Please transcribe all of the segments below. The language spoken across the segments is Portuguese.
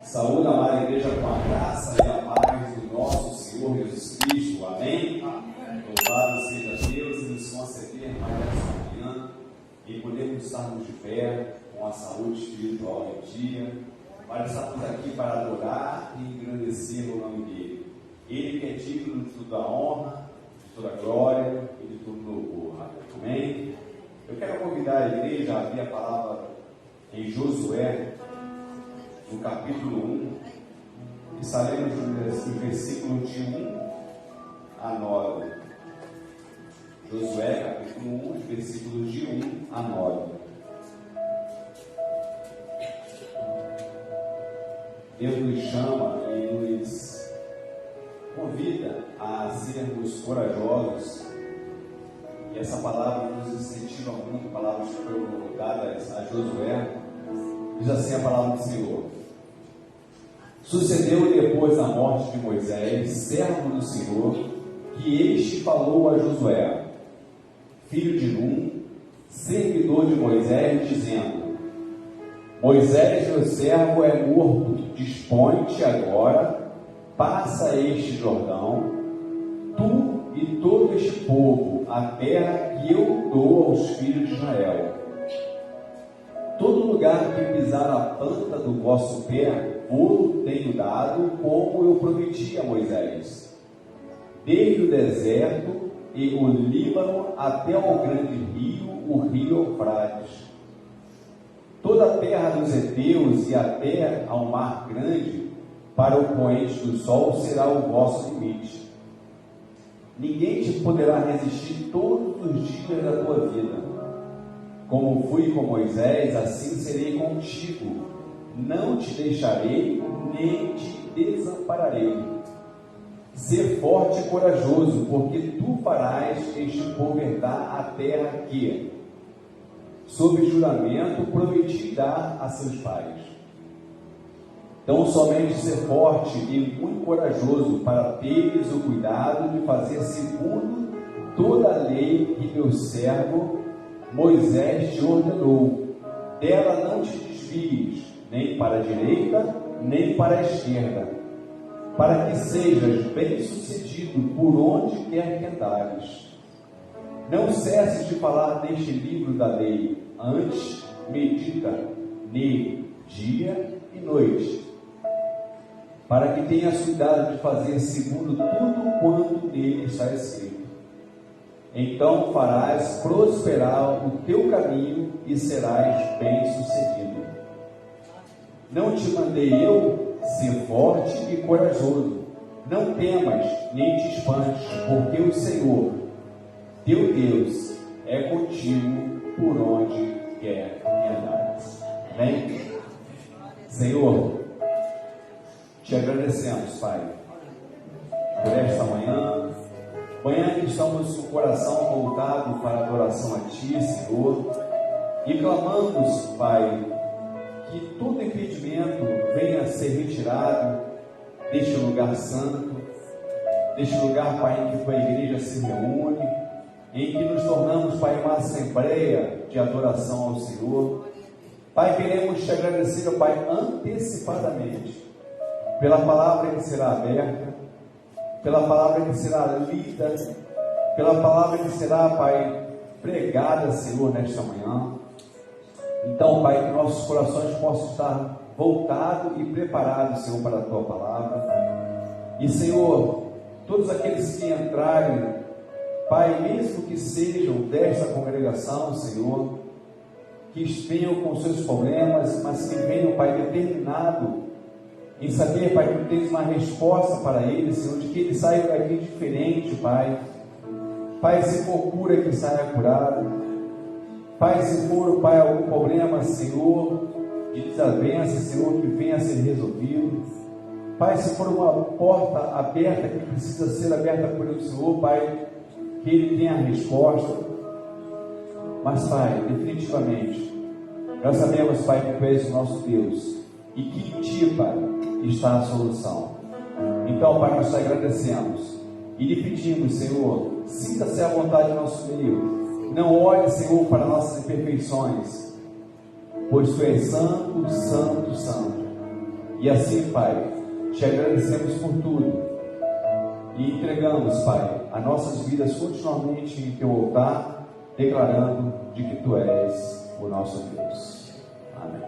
Saúde, amada igreja, com a graça e a paz do nosso Senhor Jesus Cristo. Amém? Louvado seja Deus e nos conceder mais essa manhã e podermos estarmos de pé com a saúde espiritual em dia, para estarmos aqui para adorar e engrandecer o nome dele. Ele que é digno de toda a honra, de toda a glória e de todo louvor. Amém? Eu quero convidar a igreja a abrir a palavra em Josué, no capítulo 1, estaremos no versículo de 1 a 9. Josué, capítulo 1, versículos de 1 a 9. Deus nos chama e nos convida a sermos corajosos. E essa palavra nos incentiva muito, palavras que foram dadas a Josué. Diz assim a palavra do Senhor: Sucedeu depois da morte de Moisés, servo do Senhor, que este falou a Josué, filho de Num, servidor de Moisés, dizendo: Moisés, meu servo, é morto, dispõe-te agora, passa este Jordão, tu e todo este povo, a terra que eu dou aos filhos de Israel. Todo lugar que pisar a planta do vosso pé, vou tenho dado, como eu prometi a Moisés, desde o deserto e o Líbano até ao grande rio, o rio Eufrates. Toda a terra dos heteus e até ao mar grande, para o poente do sol, será o vosso limite. Ninguém te poderá resistir todos os dias da tua vida. Como fui com Moisés, assim serei contigo. Não te deixarei, nem te desampararei. Ser forte e corajoso, porque tu farás este povo herdar a terra que, sob juramento, prometi dar a seus pais. Então, somente ser forte e muito corajoso, para teres o cuidado de fazer segundo toda a lei que meu servo Moisés te ordenou. Dela não te desvies, nem para a direita, nem para a esquerda, para que sejas bem-sucedido por onde quer que andares. Não cesses de falar neste livro da lei, antes medita nele dia e noite, para que tenhas cuidado de fazer segundo tudo quanto nele está escrito. Então farás prosperar o teu caminho e serás bem-sucedido. Não te mandei eu ser forte e corajoso? Não temas, nem te espantes, porque o Senhor, teu Deus, é contigo por onde quer que andares. Amém? Senhor, te agradecemos, Pai, por esta manhã que estamos com o coração voltado para a adoração a Ti, Senhor, e clamamos, Pai, que todo impedimento venha a ser retirado deste lugar santo, deste lugar, Pai, em que Tua igreja se reúne, em que nos tornamos, Pai, uma assembleia de adoração ao Senhor. Pai, queremos Te agradecer, Pai, antecipadamente, pela palavra que será aberta, pela palavra que será lida, pela palavra que será, Pai, pregada, Senhor, nesta manhã. Então, Pai, que nossos corações possam estar voltados e preparados, Senhor, para a Tua palavra. E, Senhor, todos aqueles que entrarem, Pai, mesmo que sejam desta congregação, Senhor, que venham com seus problemas, mas que venham, Pai, determinado em saber, Pai, que Tu tens uma resposta para eles, Senhor, de que eles saiam daqui diferente, Pai. Pai, se for cura, que saia curado. Pai, se for, Pai, algum problema, Senhor, de desavença, Senhor, que venha a ser resolvido. Pai, se for uma porta aberta, que precisa ser aberta por o Senhor, Pai, que Ele tenha a resposta. Mas, Pai, definitivamente, nós sabemos, Pai, que Tu és o nosso Deus, e que em Ti, Pai, está a solução. Então, Pai, nós te agradecemos e lhe pedimos, Senhor, sinta-se à vontade do nosso meio. Não olhe, Senhor, para nossas imperfeições, pois Tu és santo, santo, santo. E assim, Pai, te agradecemos por tudo e entregamos, Pai, as nossas vidas continuamente em teu altar, declarando de que tu és o nosso Deus. Amém.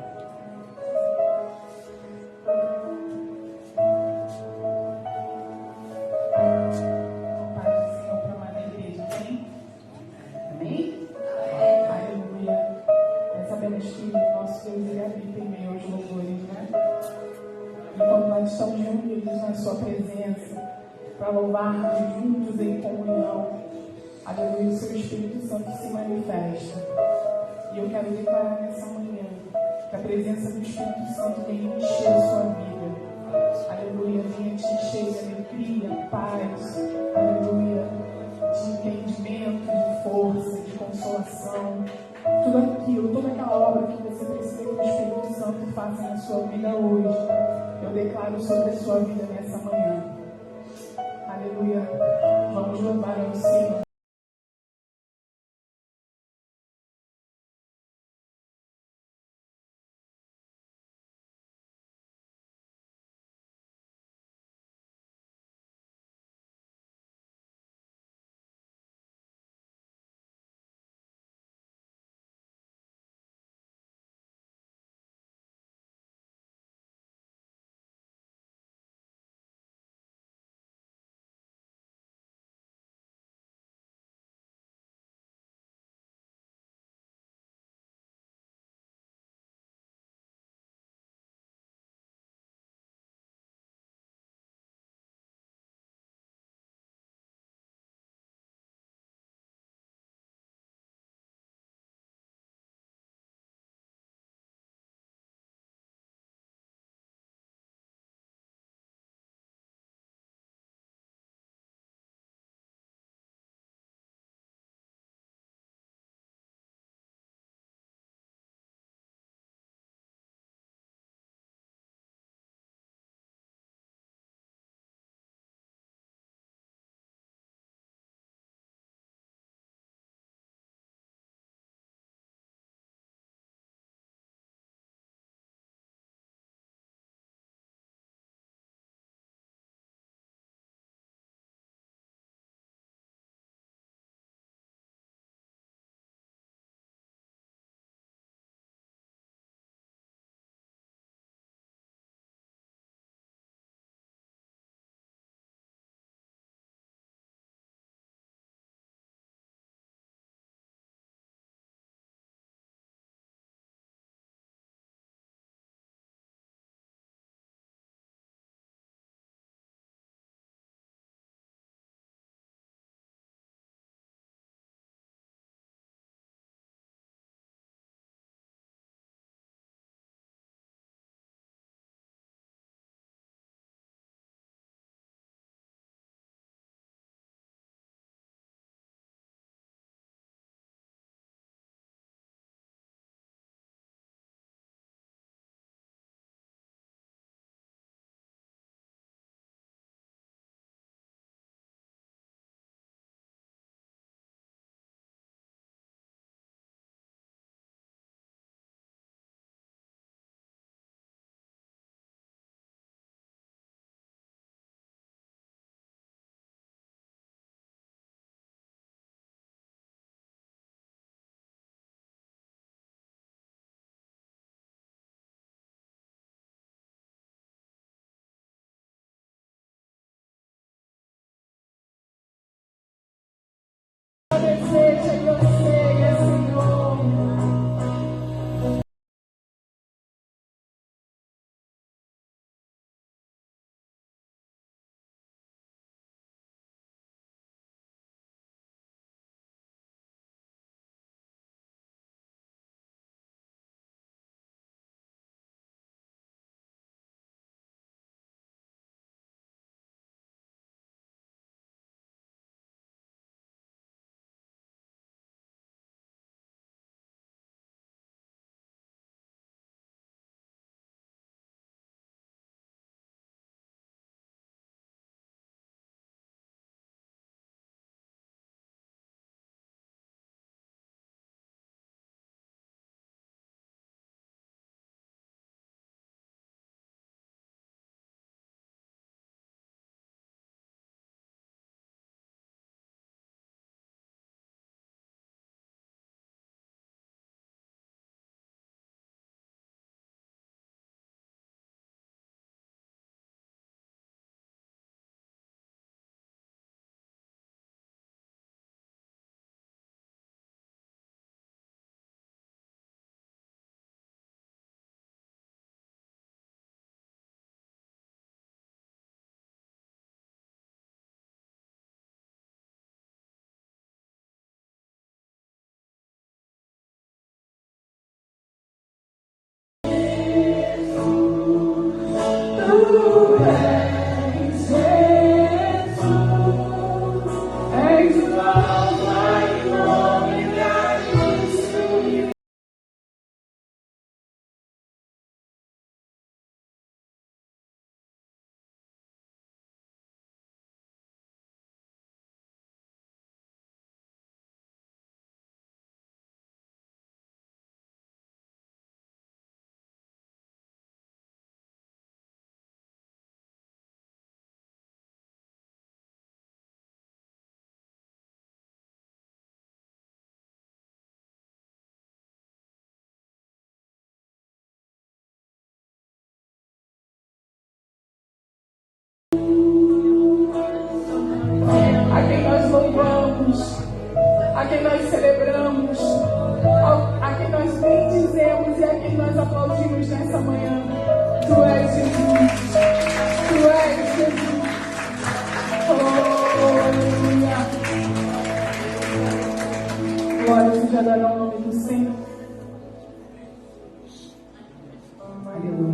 Amém? Aleluia. Sabemos que o nosso Deus ele habita em meio aos louvores, né? E quando nós estamos reunidos na sua presença, para louvarmos juntos em comunhão, aleluia, o seu Espírito Santo se manifesta. E eu quero declarar nessa manhã que a presença do Espírito Santo venha encher a sua vida. Aleluia, venha te encher de alegria, paz, aleluia, de entendimento, de força, de consolação, tudo aquilo, toda aquela obra que você precisa que o Espírito Santo faça na sua vida hoje, eu declaro sobre a sua vida nessa manhã. Aleluia, vamos louvar ao Senhor.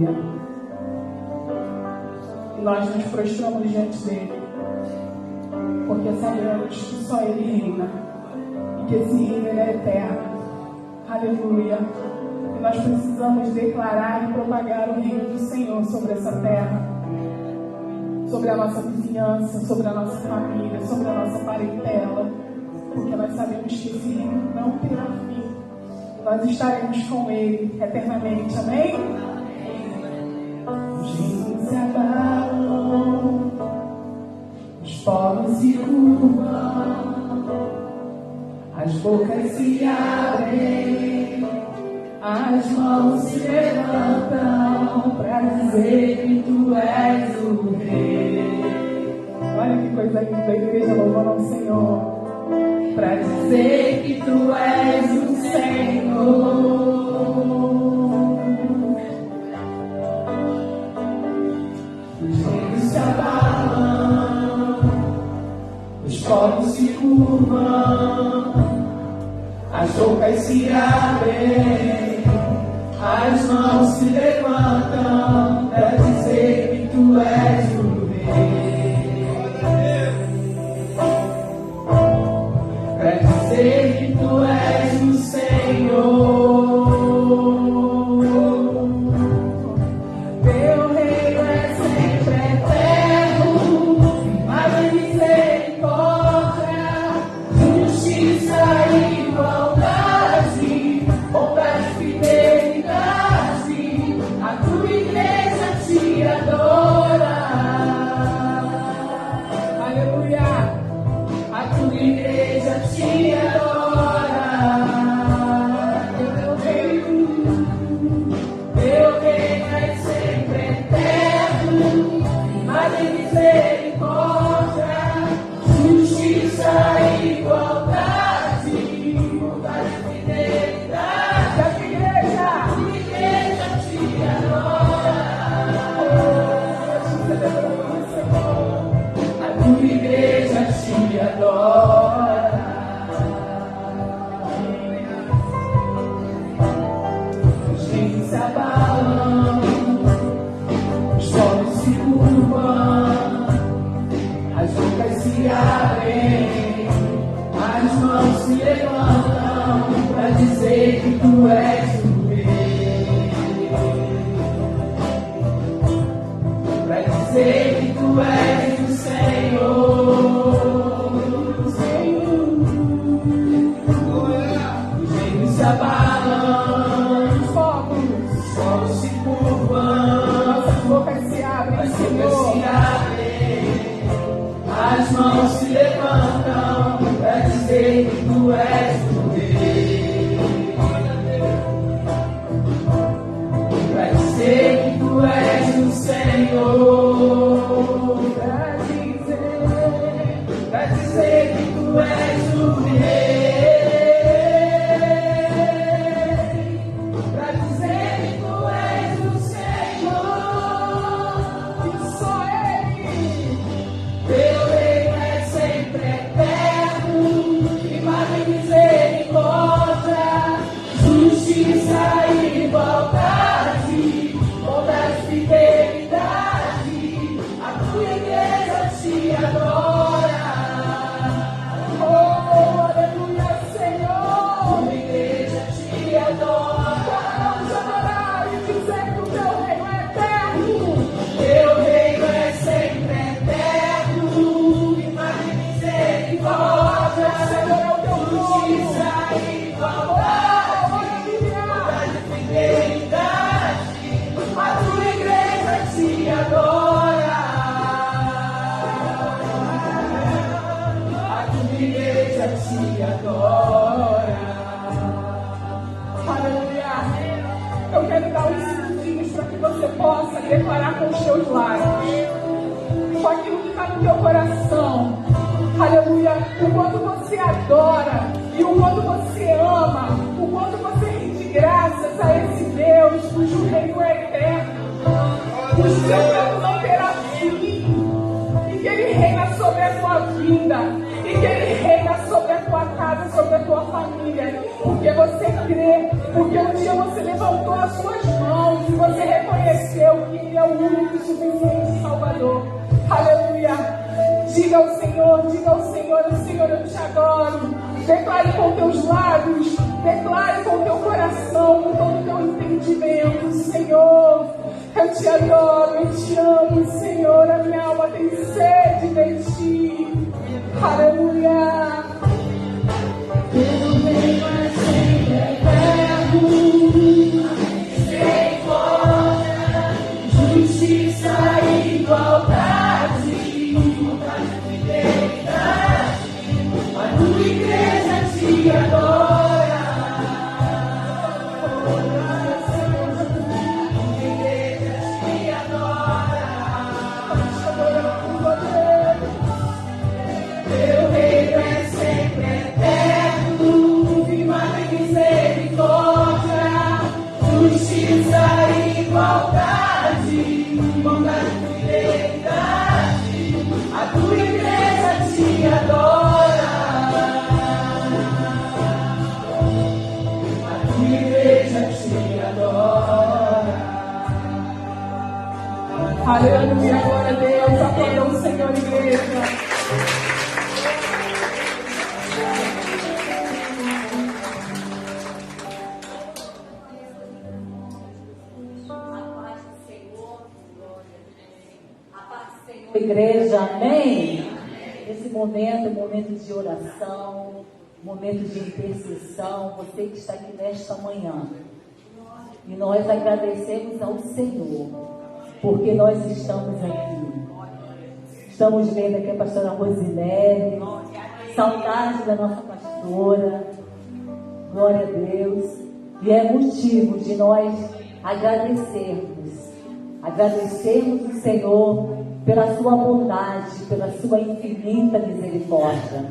Aleluia. E nós nos prostramos diante dele, porque sabemos que só ele reina e que esse reino ele é eterno. Aleluia. E nós precisamos declarar e propagar o reino do Senhor sobre essa terra, sobre a nossa vizinhança, sobre a nossa família, sobre a nossa parentela, porque nós sabemos que esse reino não terá fim. Nós estaremos com ele eternamente. Amém? Os reinos se abalam, os povos se curvam, as bocas se abrem, as mãos se levantam para dizer que tu és o rei. Olha que coisa linda, a igreja louvando ao Senhor. Para dizer que tu és o Senhor. Os reinos se abalam, os povos se curvam, as bocas se abrem, as mãos se levantam para dizer que tu és o rei. Para dizer que tu és o Senhor. Teu reino é sempre eterno, mas em misericórdia, justiça e igualdade, bondade e fidelidade, a tua igreja te adora. Aleluia. A tua igreja te adora. Teu reino é sempre eterno, mas em misericórdia, justiça e igualdade, bondade e fidelidade. A tua igreja te adora. A tua igreja te adora. Os reinos se abalam, os povos se curvam, as bocas se abrem, as mãos se levantam para dizer que tu és o rei. Para dizer que tu és o Senhor. Se abalam, os povos se curvam, as bocas se abrem, as mãos se levantam para dizer que tu és o rei. Para dizer que tu és o Senhor. Para dizer que tu és o rei. Justiça e igualdade, bondade e fidelidade, a tua igreja te adora. Oh, aleluia, Senhor. Tua igreja te adora. Vamos adorar e dizer que o teu reino é eterno. Teu reino é sempre eterno, mas de misericórdia, Senhor, é o teu justiça e igualdade. A tua igreja te adora. A tua igreja te adora. Aleluia. Eu quero dar uns segundinhos para que você possa declarar com os teus lábios, com aquilo que está no teu coração. Aleluia. O quanto você adora e o quanto você ama, o quanto você rende graças a esse Deus cujo reino é eterno, cujo seu reino não terá fim, e que Ele reina sobre a tua vida, e que Ele reina sobre a tua casa, sobre a tua família, porque você crê, porque um dia você levantou levantou as suas mãos e você reconheceu que Ele é o único e suficiente Salvador. Aleluia. Diga ao Senhor, Senhor, eu te adoro. Declare com teus lábios, declare com teu coração, com todo o teu entendimento. Senhor, eu te adoro, eu te amo, Senhor. A minha alma tem sede de ti. Aleluia. Teu reino é sempre eterno, sem fora, justiça e igualdade, fidelidade. A tua igreja te adora. Igualdade, bondade e fidelidade, a tua igreja te adora. A tua igreja te adora. Aleluia, glória a Deus, aplauda o Senhor, igreja. Igreja, amém? Esse momento, momento de oração, momento de intercessão, você que está aqui nesta manhã. E nós agradecemos ao Senhor, porque nós estamos aqui. Estamos vendo aqui a pastora Rosinelli, saudade da nossa pastora, glória a Deus. E é motivo de nós agradecermos o Senhor pela sua bondade, pela sua infinita misericórdia.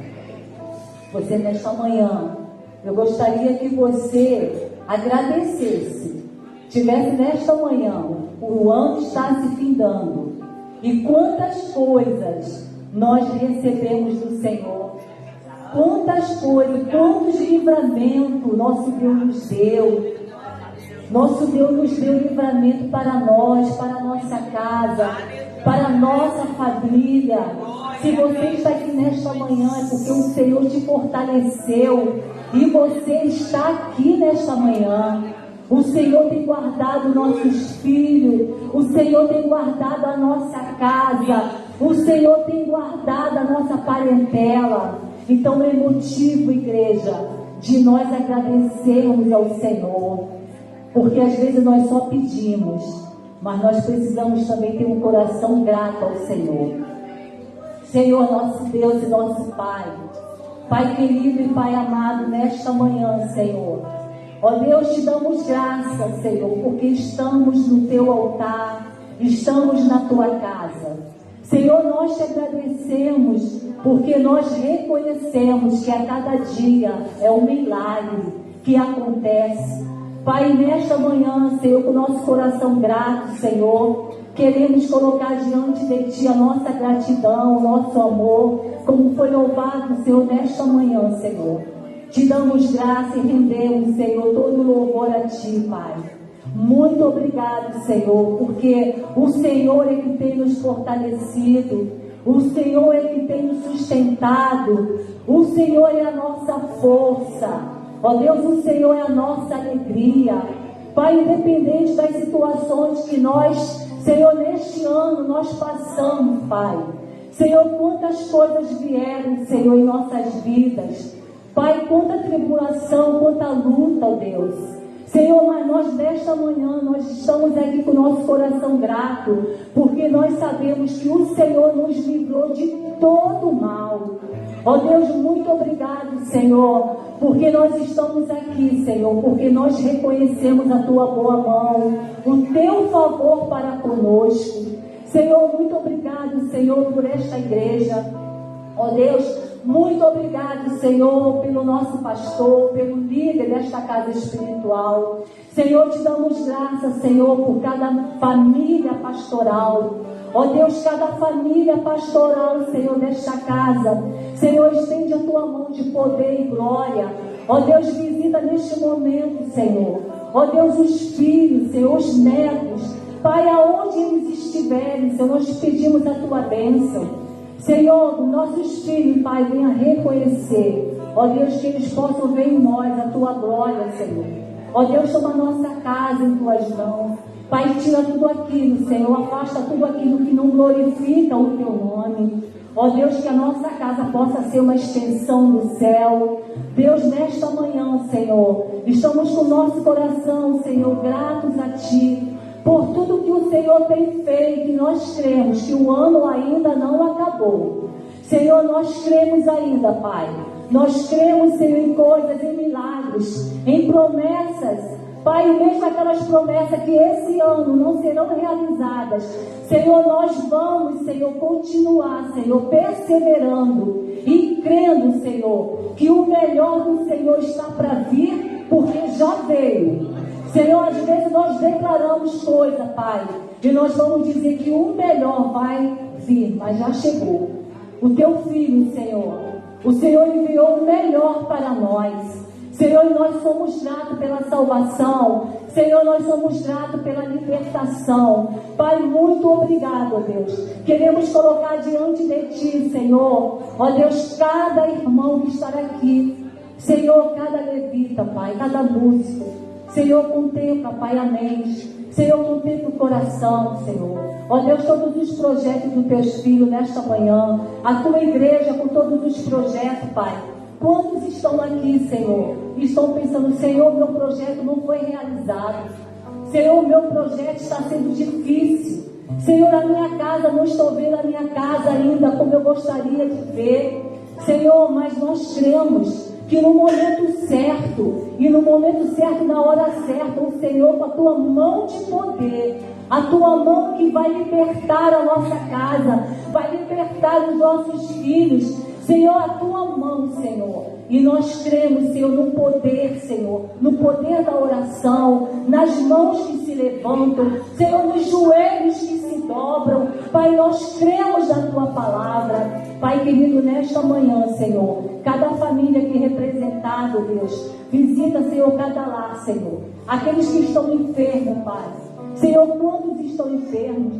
Você nesta manhã, eu gostaria que você agradecesse, tivesse nesta manhã, o ano está se findando, e quantas coisas nós recebemos do Senhor, quantas coisas, quantos livramentos nosso Deus nos deu. Nosso Deus nos deu livramento para nós, para a nossa casa, para a nossa família. Se você está aqui nesta manhã, é porque o Senhor te fortaleceu e você está aqui nesta manhã. O Senhor tem guardado nossos filhos, o Senhor tem guardado a nossa casa, o Senhor tem guardado a nossa parentela. Então é motivo, igreja, de nós agradecermos ao Senhor. Porque às vezes nós só pedimos, mas nós precisamos também ter um coração grato ao Senhor. Senhor, nosso Deus e nosso Pai, Pai querido e Pai amado, nesta manhã, Senhor. Ó Deus, te damos graça, Senhor, porque estamos no teu altar, estamos na tua casa. Senhor, nós te agradecemos, porque nós reconhecemos que a cada dia é um milagre que acontece. Pai, nesta manhã, Senhor, com o nosso coração grato, Senhor, queremos colocar diante de Ti a nossa gratidão, o nosso amor, como foi louvado, Senhor, nesta manhã, Senhor. Te damos graça e rendemos, Senhor, todo louvor a Ti, Pai. Muito obrigado, Senhor, porque o Senhor é que tem nos fortalecido, o Senhor é que tem nos sustentado, o Senhor é a nossa força. Ó Deus, o Senhor é a nossa alegria. Pai, independente das situações que nós, Senhor, neste ano nós passamos, Pai. Senhor, quantas coisas vieram, Senhor, em nossas vidas. Pai, quanta tribulação, quanta luta, ó Deus. Senhor, mas nós nesta manhã, nós estamos aqui com o nosso coração grato, porque nós sabemos que o Senhor nos livrou de todo o mal. Ó Deus, muito obrigado, Senhor, porque nós estamos aqui, Senhor, porque nós reconhecemos a Tua boa mão, o Teu favor para conosco. Senhor, muito obrigado, Senhor, por esta igreja. Ó Deus, muito obrigado, Senhor, pelo nosso pastor, pelo líder desta casa espiritual. Senhor, te damos graça, Senhor, por cada família pastoral. Ó Deus, cada família pastoral, Senhor, desta casa. Senhor, estende a Tua mão de poder e glória. Ó Deus, visita neste momento, Senhor. Ó Deus, os filhos, Senhor, os netos, Pai, aonde eles estiverem, Senhor, nós te pedimos a tua bênção. Senhor, nossos filhos, Pai, venha reconhecer, ó Deus, que eles possam ver em nós a tua glória, Senhor. Ó Deus, toma a nossa casa em tuas mãos. Pai, tira tudo aquilo, Senhor, afasta tudo aquilo que não glorifica o teu nome. Ó Deus, que a nossa casa possa ser uma extensão do céu. Deus, nesta manhã, Senhor, estamos com o nosso coração, Senhor, gratos a Ti, por tudo que o Senhor tem feito. E nós cremos que o ano ainda não acabou. Senhor, nós cremos ainda, Pai. Nós cremos, Senhor, em coisas, em milagres, em promessas. Pai, mesmo aquelas promessas que esse ano não serão realizadas, Senhor, nós vamos, Senhor, continuar, Senhor, perseverando e crendo, Senhor, que o melhor do Senhor está para vir, porque já veio. Senhor, às vezes nós declaramos coisa, Pai, e nós vamos dizer que o melhor vai vir, mas já chegou. O teu filho, Senhor, o Senhor enviou o melhor para nós. Senhor, e nós somos gratos pela salvação. Senhor, nós somos gratos pela libertação. Pai, muito obrigado, ó Deus. Queremos colocar diante de Ti, Senhor, ó Deus, cada irmão que está aqui. Senhor, cada levita, Pai, cada músico. Senhor, contempla, Pai, a mente. Senhor, contempla o coração, Senhor. Ó Deus, todos os projetos dos Teus filhos nesta manhã. A Tua igreja com todos os projetos, Pai. Quantos estão aqui, Senhor, e estão pensando, Senhor, meu projeto não foi realizado. Senhor, meu projeto está sendo difícil. Senhor, a minha casa, não estou vendo a minha casa ainda como eu gostaria de ver. Senhor, mas nós cremos que no momento certo, e no momento certo, na hora certa, o Senhor, com a Tua mão de poder, a Tua mão que vai libertar a nossa casa, vai libertar os nossos filhos, Senhor, a Tua mão, Senhor. E nós cremos, Senhor, no poder, Senhor, no poder da oração, nas mãos que se levantam, Senhor, nos joelhos que se dobram. Pai, nós cremos na Tua palavra. Pai querido, nesta manhã, Senhor, cada família aqui representada, Deus, visita, Senhor, cada lar, Senhor. Aqueles que estão enfermos, Pai. Senhor, quantos estão enfermos?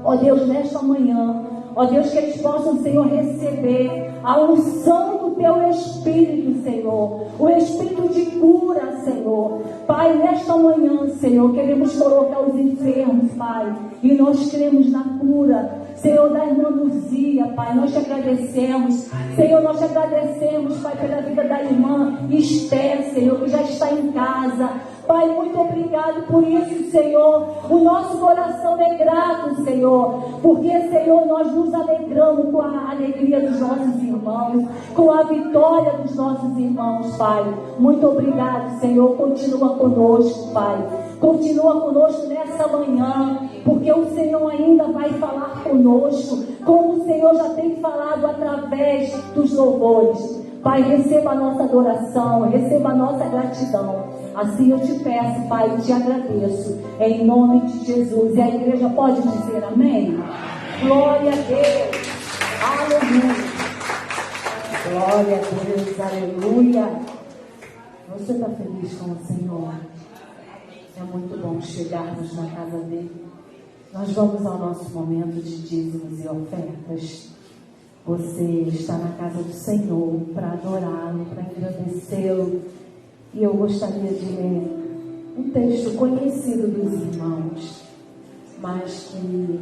Ó Deus, nesta manhã, ó Deus, que eles possam, Senhor, receber a unção do Teu Espírito, Senhor. O Espírito de cura, Senhor. Pai, nesta manhã, Senhor, queremos colocar os enfermos, Pai. E nós cremos na cura, Senhor, da irmã Luzia, Pai. Nós te agradecemos. Senhor, nós te agradecemos, Pai, pela vida da irmã Esther, Senhor, que já está em casa. Pai, muito obrigado por isso, Senhor. O nosso coração é grato, Senhor, porque, Senhor, nós nos alegramos com a alegria dos nossos irmãos, com a vitória dos nossos irmãos, Pai. Muito obrigado, Senhor. Continua conosco, Pai. Continua conosco nessa manhã, porque o Senhor ainda vai falar conosco, como o Senhor já tem falado através dos louvores. Pai, receba a nossa adoração, receba a nossa gratidão. Assim eu te peço, Pai, e te agradeço, em nome de Jesus. E a igreja pode dizer amém? Glória a Deus, aleluia. Glória a Deus, aleluia. Você está feliz com o Senhor? É muito bom chegarmos na casa dele. Nós vamos ao nosso momento de dízimos e ofertas. Você está na casa do Senhor para adorá-lo, para agradecê-lo. E eu gostaria de ler um texto conhecido dos irmãos, mas que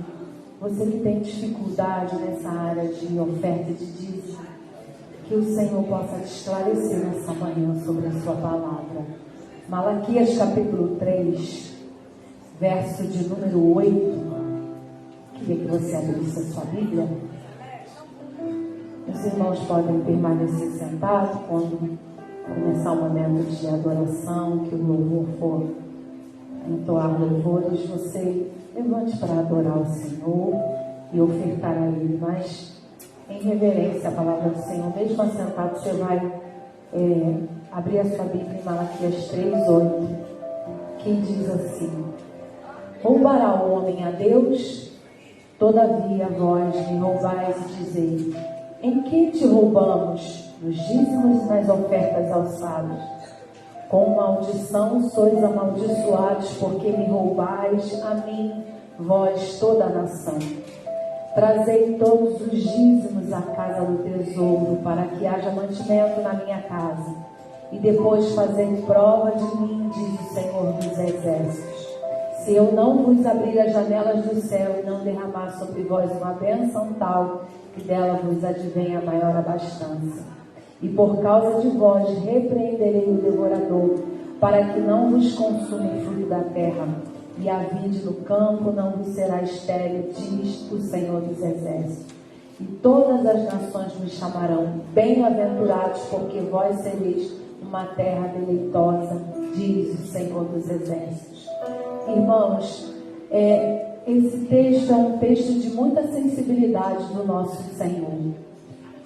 você que tem dificuldade nessa área de oferta e de dízimo, que o Senhor possa te esclarecer nessa manhã sobre a sua palavra. Malaquias capítulo 3, verso de número 8. Queria que você abrisse a sua Bíblia. Os irmãos podem permanecer sentados quando começar o momento de adoração, que o louvor for entoar louvores. Você levante para adorar o Senhor e ofertar a Ele, mas em reverência à palavra do Senhor. Mesmo assentado, você vai abrir a sua Bíblia em Malaquias 3:8, que diz assim: roubará o homem a Deus? Todavia vós me roubais e dizeis: em que te roubamos? Nos dízimos e nas ofertas alçadas. Com maldição sois amaldiçoados, porque me roubais a mim, vós toda a nação. Trazei todos os dízimos à casa do tesouro, para que haja mantimento na minha casa. E depois fazei prova de mim, diz o Senhor dos Exércitos. Se eu não vos abrir as janelas do céu e não derramar sobre vós uma bênção tal, que dela vos advenha maior abastança. E por causa de vós repreenderei o devorador, para que não vos consuma o fruto da terra, e a vide no campo não vos será estéril, diz o Senhor dos Exércitos. E todas as nações me chamarão bem-aventurados, porque vós sereis uma terra deleitosa, diz o Senhor dos Exércitos. Irmãos, esse texto é um texto de muita sensibilidade do nosso Senhor.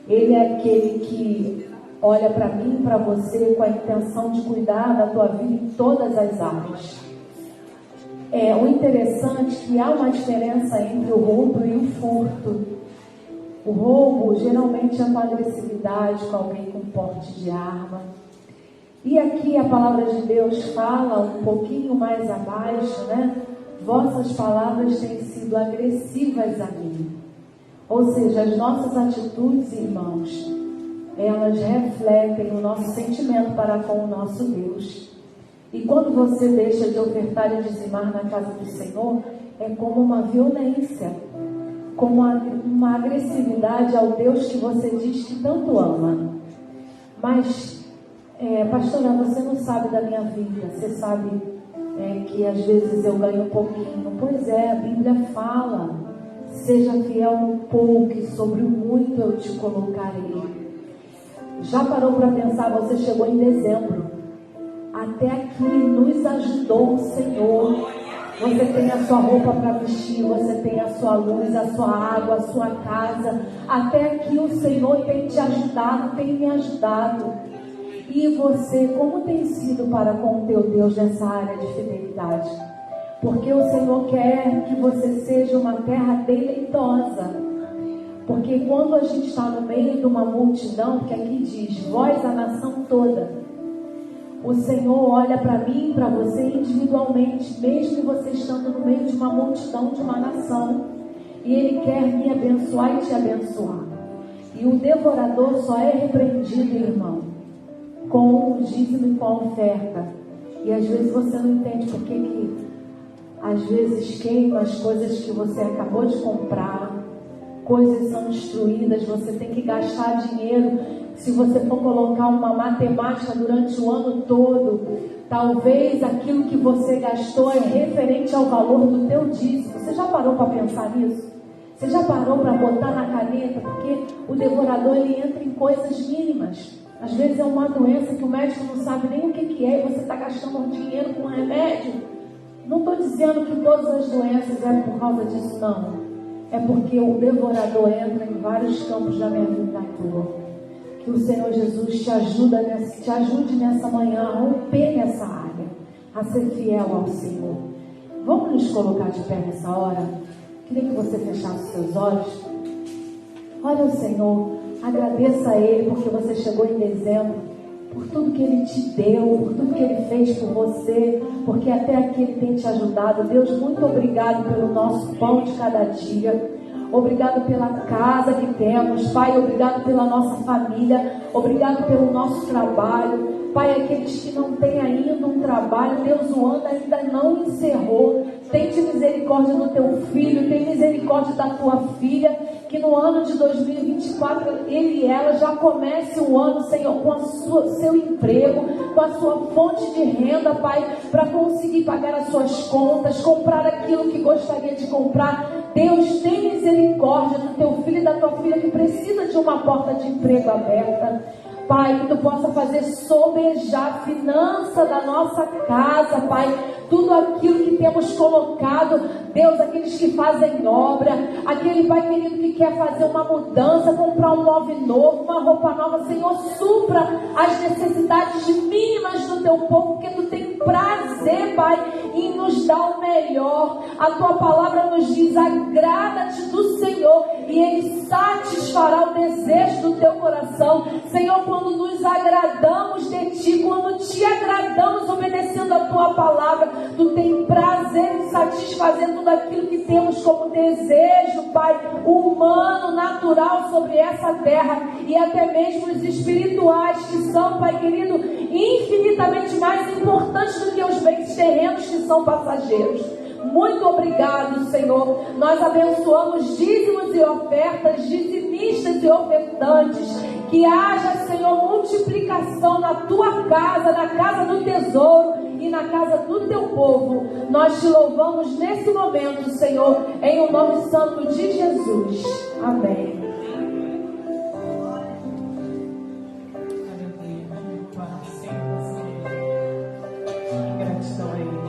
Ele é aquele que olha para mim e para você com a intenção de cuidar da tua vida em todas as áreas. O interessante é que há uma diferença entre o roubo e o furto. O roubo geralmente é com agressividade, com alguém com porte de arma. E aqui a palavra de Deus fala um pouquinho mais abaixo, né? Vossas palavras têm sido agressivas a mim. Ou seja, as nossas atitudes, irmãos, elas refletem o nosso sentimento para com o nosso Deus. E quando você deixa de ofertar e dizimar na casa do Senhor, é como uma violência, como uma agressividade ao Deus que você diz que tanto ama. Mas, pastora, você não sabe da minha vida, você sabe que às vezes eu ganho um pouquinho. Pois é, a Bíblia fala, seja fiel no pouco e sobre o muito eu te colocarei. Já parou para pensar, você chegou em dezembro, até aqui nos ajudou o Senhor. Você tem a sua roupa para vestir, você tem a sua luz, a sua água, a sua casa. Até aqui o Senhor tem te ajudado, tem me ajudado. E você, como tem sido para com o teu Deus nessa área de fidelidade? Porque o Senhor quer que você seja uma terra deleitosa. Porque quando a gente está no meio de uma multidão, que aqui diz, vós a nação toda, o Senhor olha para mim e para você individualmente, mesmo você estando no meio de uma multidão, de uma nação. E Ele quer me abençoar e te abençoar. E o devorador só é repreendido, irmão, com o dízimo e com a oferta. E às vezes você não entende por que às vezes queima as coisas que você acabou de comprar, coisas são destruídas, você tem que gastar dinheiro. Se você for colocar uma matemática durante o ano todo, talvez aquilo que você gastou é referente ao valor do teu dízimo. Você já parou para pensar nisso? Você já parou para botar na caneta? Porque o devorador, ele entra em coisas mínimas. Às vezes é uma doença que o médico não sabe nem o que é e você está gastando dinheiro com remédio. Não estou dizendo que todas as doenças é por causa disso, não. É porque o devorador entra em vários campos da minha vida e da tua. Que o Senhor Jesus te ajude nessa manhã a romper nessa área, a ser fiel ao Senhor. Vamos nos colocar de pé nessa hora? Queria que você fechasse os seus olhos. Olha o Senhor, agradeça a Ele porque você chegou em dezembro, por tudo que Ele te deu, por tudo que Ele fez por você, porque até aqui Ele tem te ajudado. Deus, muito obrigado pelo nosso pão de cada dia. Obrigado pela casa que temos, Pai, obrigado pela nossa família, obrigado pelo nosso trabalho. Pai, aqueles que não têm ainda um trabalho, Deus, o ano ainda não encerrou. Tem misericórdia do teu filho, tem misericórdia da tua filha, que no ano de 2024, ele e ela já comece o ano, Senhor, com seu emprego, com a sua fonte de renda, Pai, para conseguir pagar as suas contas, comprar aquilo que gostaria de comprar. Deus, tem misericórdia do teu filho e da tua filha que precisa de uma porta de emprego aberta. Pai, que tu possa fazer sobejar a finança da nossa casa, Pai. Tudo aquilo que temos colocado, Deus, aqueles que fazem obra, aquele Pai querido que quer fazer uma mudança, comprar um móvel novo, uma roupa nova, Senhor, supra as necessidades mínimas do teu povo, porque tu tem prazer, Pai, em nos dar o melhor. A Tua palavra nos diz: agrada-te do Senhor e Ele satisfará o desejo do teu coração. Senhor, quando nos agradamos de Ti, quando Te agradamos obedecendo a Tua palavra, Tu tem prazer em satisfazer tudo aquilo que temos como desejo, Pai, humano, natural sobre essa terra, e até mesmo os espirituais, que são, Pai querido, infinitamente mais importantes do que os bens terrenos, que são passageiros. Muito obrigado, Senhor. Nós abençoamos dízimos e ofertas, dizimistas e ofertantes. Que haja, Senhor, multiplicação na Tua casa, na casa do tesouro e na casa do Teu povo. Nós Te louvamos nesse momento, Senhor, em o nome santo de Jesus. Amém. Gratidão a Ele.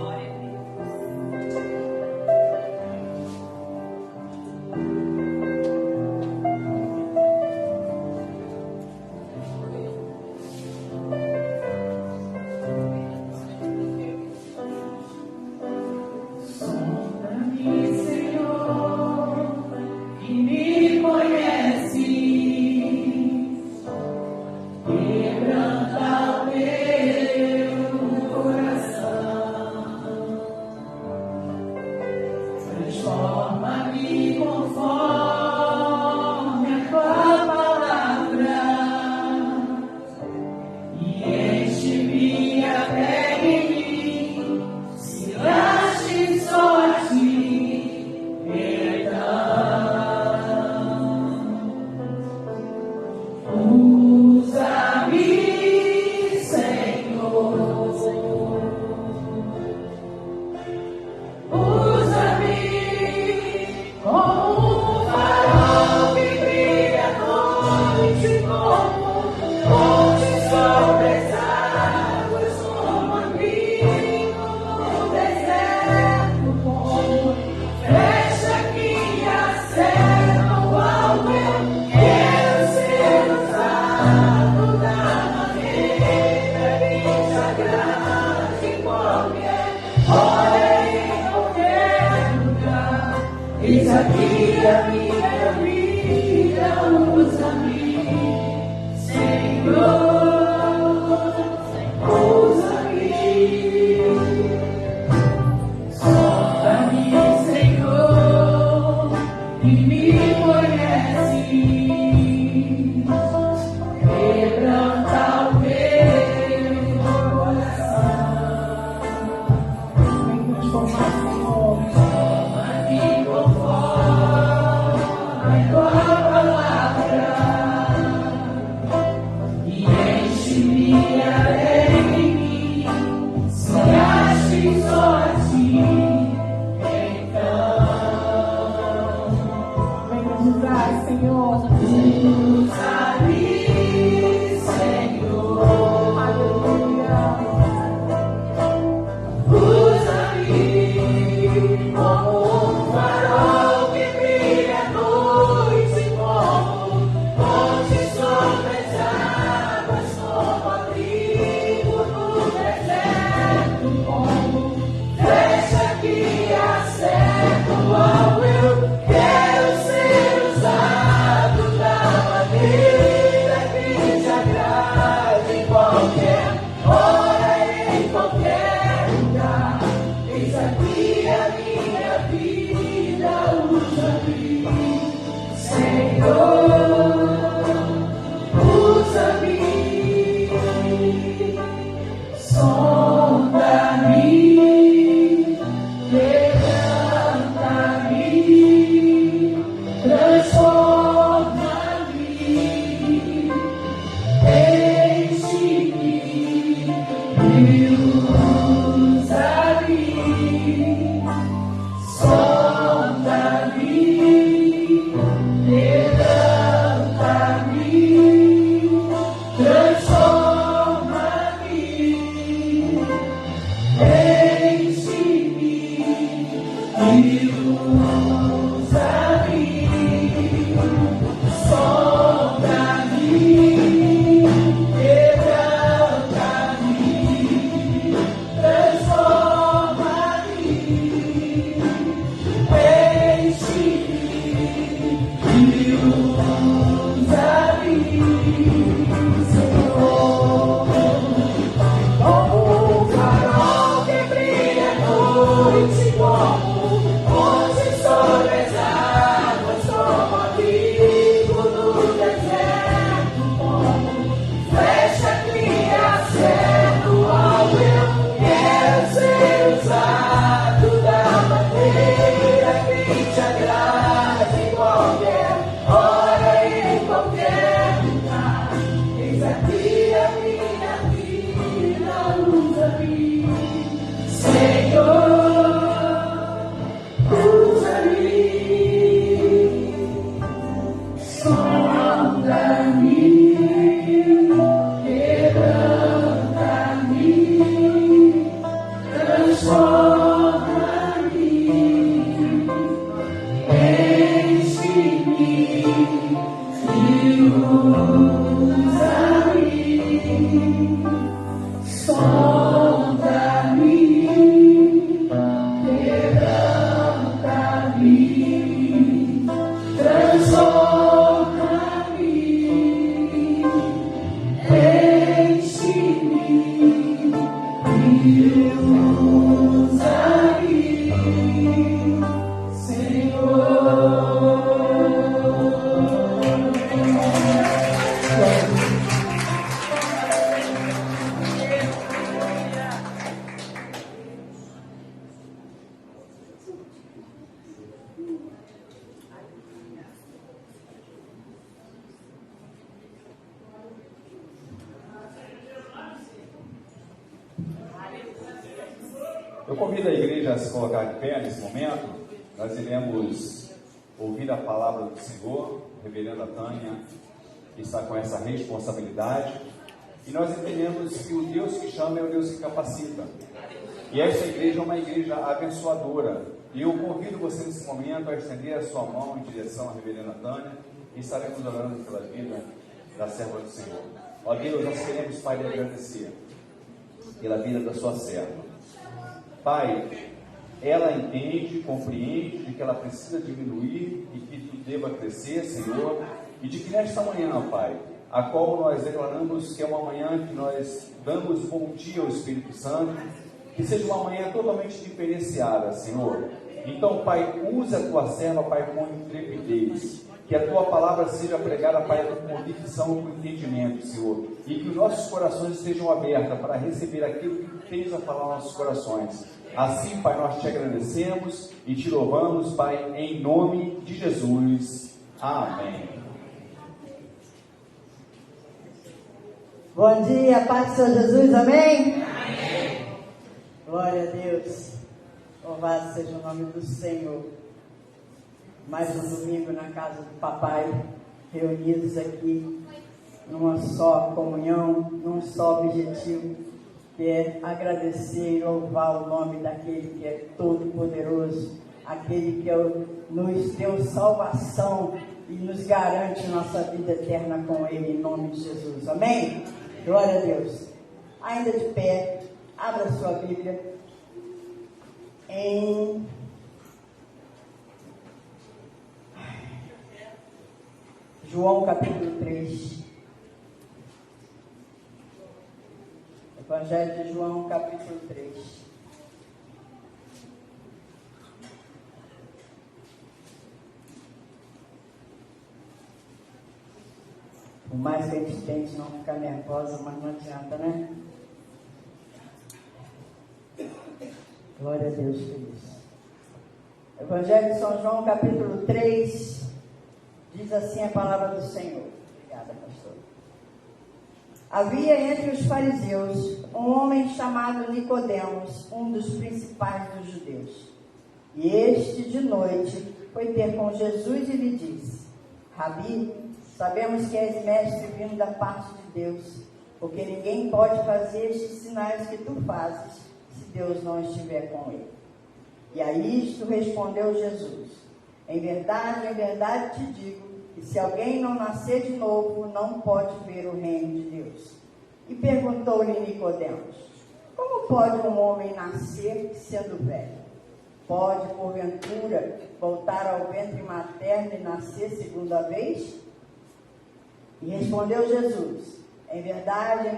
convido a igreja a se colocar de pé nesse momento. Nós iremos ouvir a palavra do Senhor, reverenda Tânia, que está com essa responsabilidade. E nós entendemos que o Deus que chama é o Deus que capacita. E essa igreja é uma igreja abençoadora. E eu convido você nesse momento a estender a sua mão em direção à reverenda Tânia e estaremos orando pela vida da serva do Senhor. Ó Deus, nós queremos, Pai, lhe agradecer pela vida da sua serva. Pai, ela entende, compreende de que ela precisa diminuir e que tu deva crescer, Senhor, e de que nesta manhã, Pai, a qual nós declaramos que é uma manhã que nós damos bom dia ao Espírito Santo, que seja uma manhã totalmente diferenciada, Senhor. Então, Pai, usa a tua serva, Pai, com intrepidez, que a tua palavra seja pregada, Pai, com convicção e com entendimento, Senhor, e que os nossos corações estejam abertos para receber aquilo que tu tens a falar aos nossos corações. Assim, Pai, nós te agradecemos e te louvamos, Pai, em nome de Jesus. Amém. Bom dia, paz do Senhor Jesus, amém? Amém. Glória a Deus. Louvado seja o nome do Senhor. Mais um domingo na casa do Papai, reunidos aqui numa só comunhão, num só objetivo, que é agradecer e louvar o nome daquele que é todo-poderoso, aquele que nos deu salvação e nos garante nossa vida eterna com Ele, em nome de Jesus. Amém? Glória a Deus. Ainda de pé, abra sua Bíblia em João capítulo 3. Evangelho de João capítulo 3. Por mais que a gente tente não ficar nervosa, mas não adianta, né? Glória a Deus por isso. Evangelho de São João capítulo 3. Diz assim a palavra do Senhor. Obrigada, pastor. Havia entre os fariseus um homem chamado Nicodemos, um dos principais dos judeus. E este, de noite, foi ter com Jesus e lhe disse: Rabi, sabemos que és mestre vindo da parte de Deus, porque ninguém pode fazer estes sinais que tu fazes, se Deus não estiver com ele. E a isto respondeu Jesus: em verdade te digo, que se alguém não nascer de novo, não pode ver o reino de Deus. E perguntou-lhe Nicodemos: como pode um homem nascer sendo velho? Pode, porventura, voltar ao ventre materno e nascer segunda vez? E respondeu Jesus: em verdade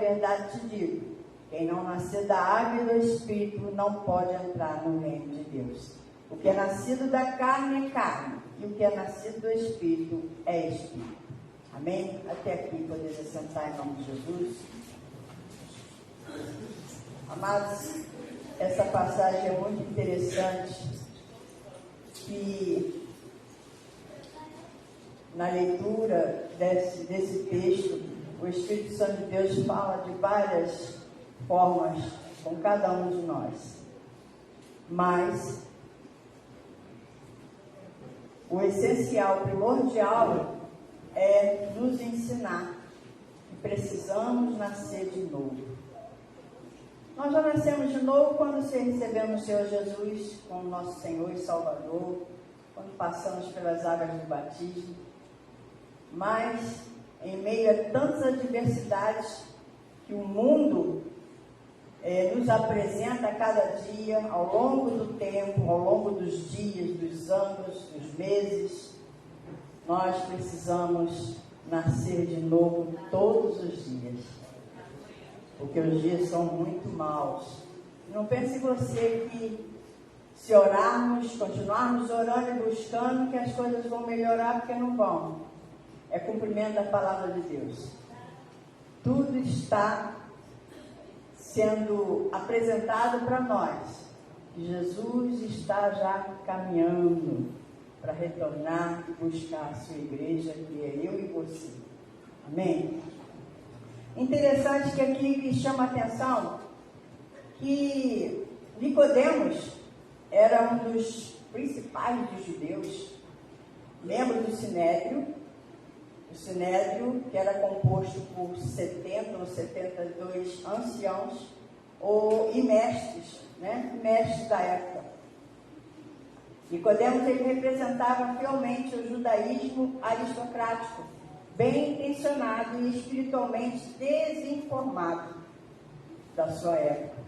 te digo, quem não nascer da água e do Espírito não pode entrar no reino de Deus. O que é nascido da carne é carne, e o que é nascido do Espírito é Espírito. Amém? Até aqui, poder sentar em nome de Jesus. Amados, essa passagem é muito interessante, que na leitura desse texto, o Espírito Santo de Deus fala de várias formas com cada um de nós. Mas o essencial, o primordial, é nos ensinar que precisamos nascer de novo. Nós já nascemos de novo quando recebemos o Senhor Jesus como nosso Senhor e Salvador, quando passamos pelas águas do batismo. Mas, em meio a tantas adversidades que o mundo nos apresenta a cada dia, ao longo do tempo, ao longo dos dias, dos anos, dos meses, nós precisamos nascer de novo todos os dias, porque os dias são muito maus. Não pense você que, se orarmos, continuarmos orando e buscando, que as coisas vão melhorar, porque não vão. É cumprimento da palavra de Deus. Tudo está sendo apresentado para nós. Jesus está já caminhando para retornar e buscar a sua igreja, que é eu e você. Amém? Interessante que aqui chama a atenção que Nicodemos era um dos principais dos judeus, membro do Sinédrio, o Sinédrio que era composto por 70 ou 72 anciãos e mestres, né? Mestres da época. Nicodemos, ele representava fielmente o judaísmo aristocrático, bem intencionado e espiritualmente desinformado da sua época,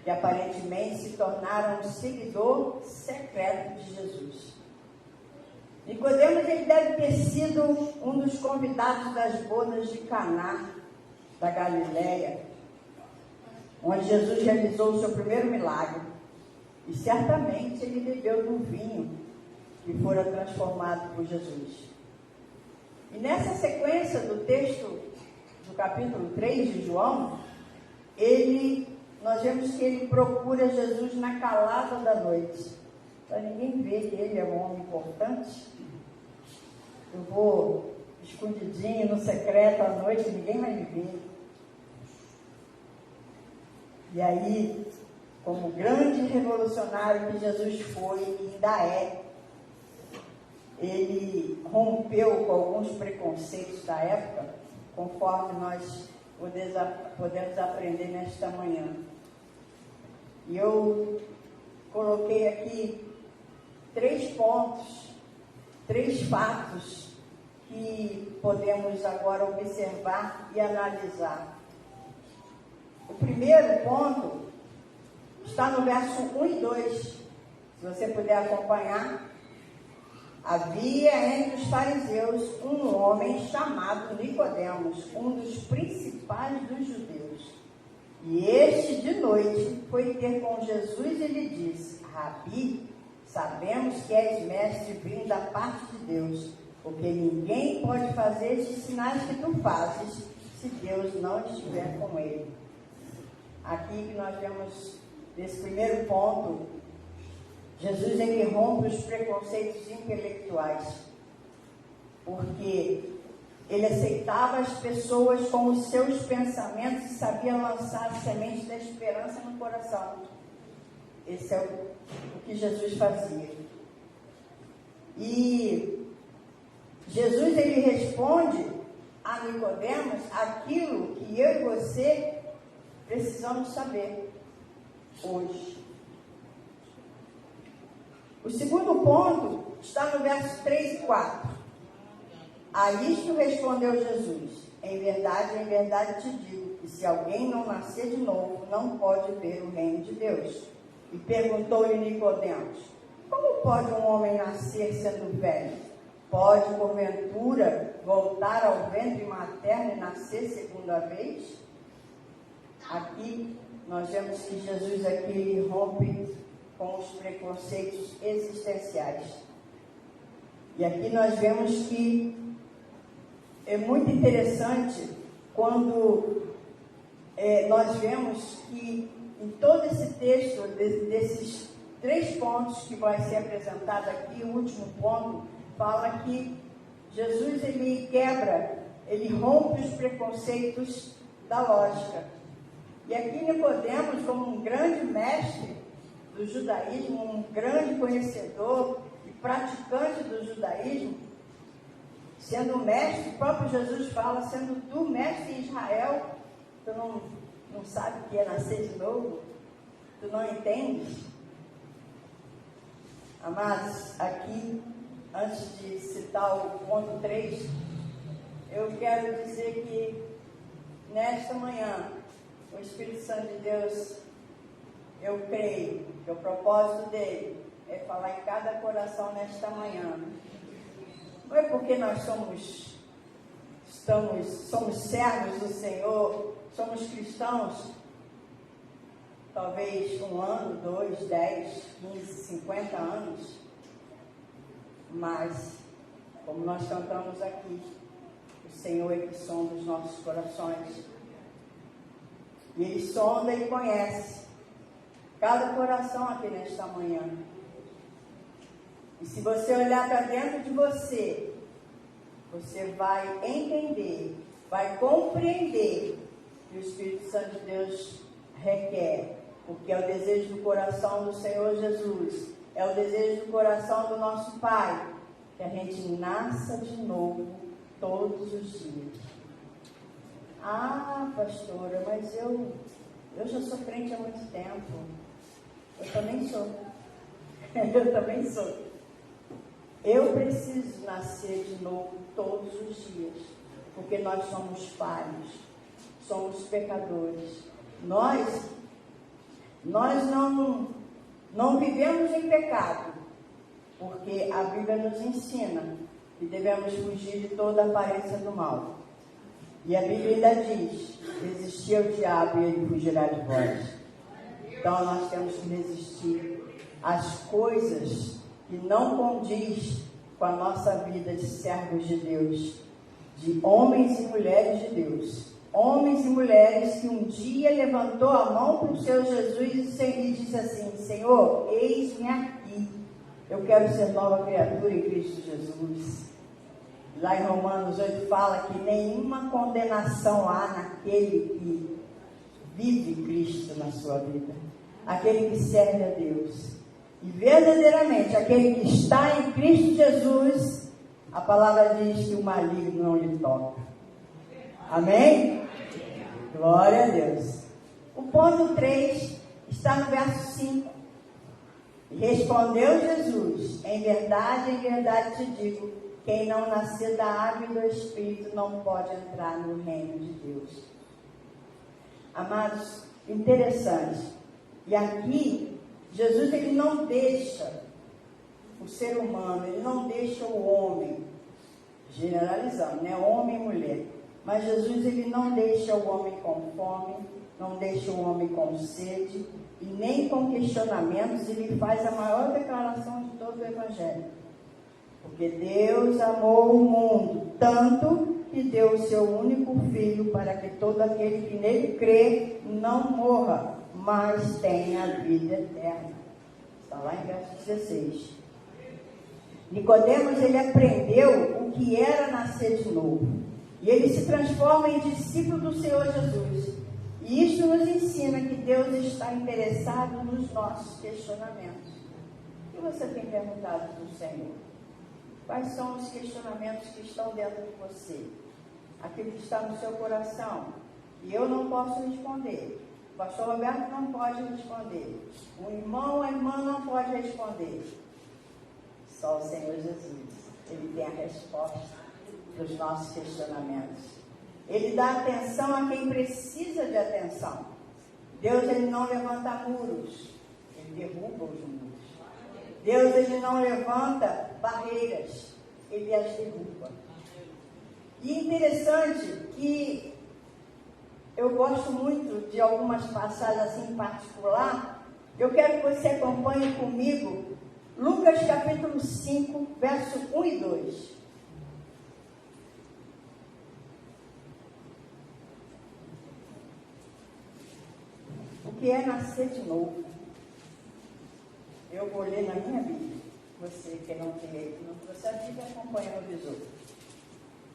que aparentemente se tornaram um seguidor secreto de Jesus. Nicodemos, ele deve ter sido um dos convidados das bodas de Caná, da Galileia, onde Jesus realizou o seu primeiro milagre. E certamente ele bebeu do vinho que fora transformado por Jesus. E nessa sequência do texto do capítulo 3 de João, nós vemos que ele procura Jesus na calada da noite. Para ninguém ver que ele é um homem importante. Eu vou escondidinho, no secreto, à noite, ninguém vai me ver. E aí, como grande revolucionário que Jesus foi e ainda é, ele rompeu com alguns preconceitos da época, conforme nós podemos aprender nesta manhã. E eu coloquei aqui 3 pontos, 3 fatos que podemos agora observar e analisar. O primeiro ponto está no verso 1 e 2. Se você puder acompanhar. Havia entre os fariseus um homem chamado Nicodemos, um dos principais dos judeus. E este, de noite, foi ter com Jesus e lhe disse: Rabi, sabemos que és mestre vindo da parte de Deus, porque ninguém pode fazer estes sinais que tu fazes, se Deus não estiver com ele. Aqui que nós vemos, nesse primeiro ponto, Jesus, ele rompe os preconceitos intelectuais, porque ele aceitava as pessoas com os seus pensamentos e sabia lançar a semente da esperança no coração. Esse é o que Jesus fazia. E Jesus, ele responde a Nicodemos aquilo que eu e você precisamos saber hoje. O segundo ponto está no verso 3 e 4. A isto respondeu Jesus: em verdade te digo, que se alguém não nascer de novo, não pode ver o reino de Deus. E perguntou-lhe Nicodemos: como pode um homem nascer sendo velho? Pode, porventura, voltar ao ventre materno e nascer segunda vez? Aqui nós vemos que Jesus aqui rompe com os preconceitos existenciais. E aqui nós vemos que é muito interessante quando nós vemos que em todo esse texto, desses 3 pontos que vai ser apresentado aqui, o último ponto fala que Jesus, ele quebra, ele rompe os preconceitos da lógica. E aqui Nicodemos, como um grande mestre do judaísmo, um grande conhecedor e praticante do judaísmo, sendo mestre, o próprio Jesus fala, sendo tu mestre em Israel, tu não sabe o que é nascer de novo? Tu não entendes? Amados, aqui, antes de citar o ponto 3, eu quero dizer que nesta manhã, o Espírito Santo de Deus, eu creio que o propósito dele é falar em cada coração nesta manhã. Não é porque nós somos servos do Senhor, somos cristãos, talvez 1 ano, 2, 10, 15, 50 anos, mas, como nós cantamos aqui, o Senhor é que sonda os nossos corações. E Ele sonda e conhece cada coração aqui nesta manhã. E se você olhar para dentro de você, você vai entender, vai compreender que o Espírito Santo de Deus requer porque é o desejo do coração do Senhor Jesus, é o desejo do coração do nosso Pai, que a gente nasça de novo todos os dias. Ah, pastora, mas eu já sou crente há muito tempo. Eu também sou. Eu também sou. Eu preciso nascer de novo todos os dias, porque nós somos falhos, somos pecadores. Nós não vivemos em pecado, porque a Bíblia nos ensina que devemos fugir de toda a aparência do mal. E a Bíblia ainda diz: resistir ao diabo e ele fugirá de vós. Então nós temos que resistir às coisas que não condiz com a nossa vida de servos de Deus, de homens e mulheres de Deus. Homens e mulheres que um dia levantou a mão para o seu Jesus e disse assim: Senhor, eis-me aqui. Eu quero ser nova criatura em Cristo Jesus. Lá em Romanos 8 fala que nenhuma condenação há naquele que vive Cristo na sua vida, aquele que serve a Deus. E verdadeiramente, aquele que está em Cristo Jesus, a palavra diz que o maligno não lhe toca. Amém? Glória a Deus. O ponto 3 está no verso 5. E respondeu Jesus: em verdade te digo, quem não nascer da água e do Espírito não pode entrar no reino de Deus. Amados, interessante. E aqui, Jesus ele não deixa o ser humano, ele não deixa o homem, generalizando, né? Homem e mulher. Mas Jesus ele não deixa o homem com fome, não deixa o homem com sede, e nem com questionamentos. Ele faz a maior declaração de todo o Evangelho. Porque Deus amou o mundo tanto que deu o seu único Filho para que todo aquele que nele crê não morra, mas tenha a vida eterna. Está lá em verso 16. Nicodemos, ele aprendeu o que era nascer de novo. E ele se transforma em discípulo do Senhor Jesus. E isso nos ensina que Deus está interessado nos nossos questionamentos. O que você tem perguntado do Senhor? Quais são os questionamentos que estão dentro de você? Aquilo que está no seu coração. E eu não posso responder. O pastor Roberto não pode responder. O irmão ou a irmã não pode responder. Só o Senhor Jesus. Ele tem a resposta para os nossos questionamentos. Ele dá atenção a quem precisa de atenção. Deus ele não levanta muros. Ele derruba os muros. Deus ele não levanta barreiras, ele as derruba. E interessante que eu gosto muito de algumas passagens assim em particular. Eu quero que você acompanhe comigo Lucas capítulo 5, verso 1 e 2. O que é nascer de novo? Eu vou ler na minha Bíblia. Você que não trouxe a Bíblia, acompanha no visor.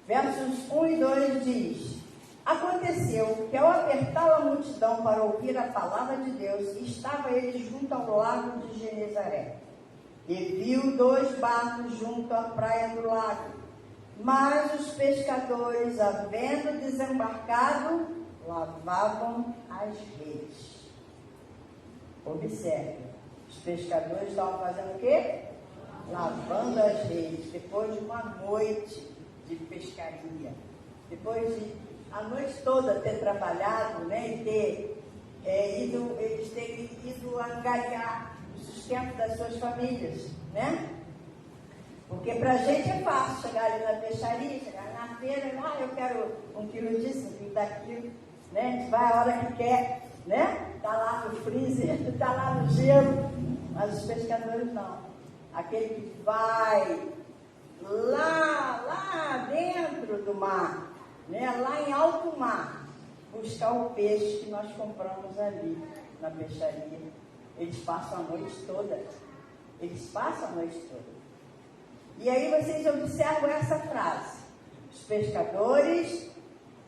Versos 1 e 2 diz: aconteceu que ao apertar a multidão para ouvir a palavra de Deus, estava ele junto ao lago de Genezaré. E viu 2 barcos junto à praia do lago. Mas os pescadores, havendo desembarcado, lavavam as redes. Observe. Os pescadores estavam fazendo o quê? Lavando as redes, depois de uma noite de pescaria. Depois de a noite toda ter trabalhado, né, e ter eles terem ido angariar o sustento das suas famílias, né? Porque pra gente é fácil chegar ali na peixaria, chegar na feira, eu quero 1 quilo disso, 1 quilo daquilo, né? A gente vai a hora que quer, né? Está lá no freezer, está lá no gelo, mas os pescadores não. Aquele que vai lá dentro do mar, né? Lá em alto mar, buscar o peixe que nós compramos ali na peixaria. Eles passam a noite toda. Eles passam a noite toda. E aí vocês observam essa frase: os pescadores,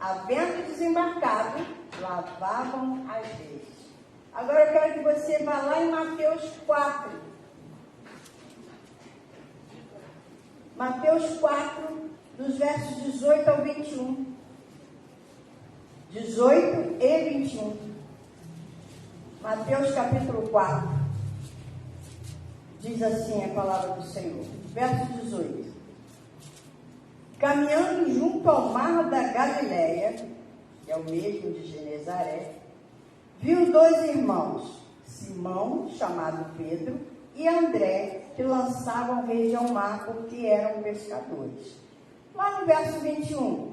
havendo desembarcado, lavavam as redes. Agora eu quero que você vá lá em Mateus 4. Mateus 4, dos versos 18 ao 21. 18 e 21. Mateus capítulo 4. Diz assim a palavra do Senhor. Verso 18. Caminhando junto ao mar da Galileia, que é o mesmo de Genezaré, viu dois irmãos, Simão, chamado Pedro, e André, que lançavam rede ao mar porque eram pescadores. Lá no verso 21,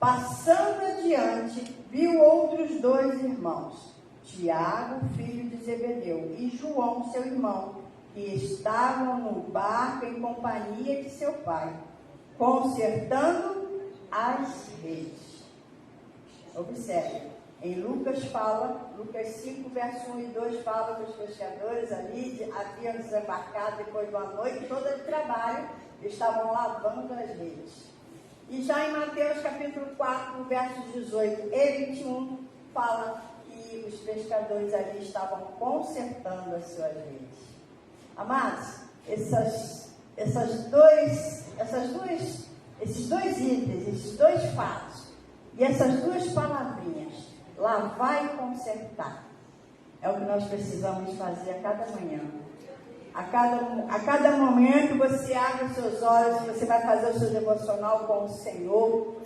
passando adiante, viu outros dois irmãos, Tiago, filho de Zebedeu, e João, seu irmão, que estavam no barco em companhia de seu pai, consertando as redes. Observe, em Lucas fala, Lucas 5, verso 1 e 2 fala que os pescadores ali haviam desembarcado depois de uma noite toda de trabalho, estavam lavando as redes. E já em Mateus capítulo 4, versos 18 e 21, fala que os pescadores ali estavam consertando as suas redes. Amados, esses dois itens, esses dois fatos e essas duas palavrinhas, lavar e consertar, é o que nós precisamos fazer a cada manhã. A cada momento você abre os seus olhos, você vai fazer o seu devocional com o Senhor,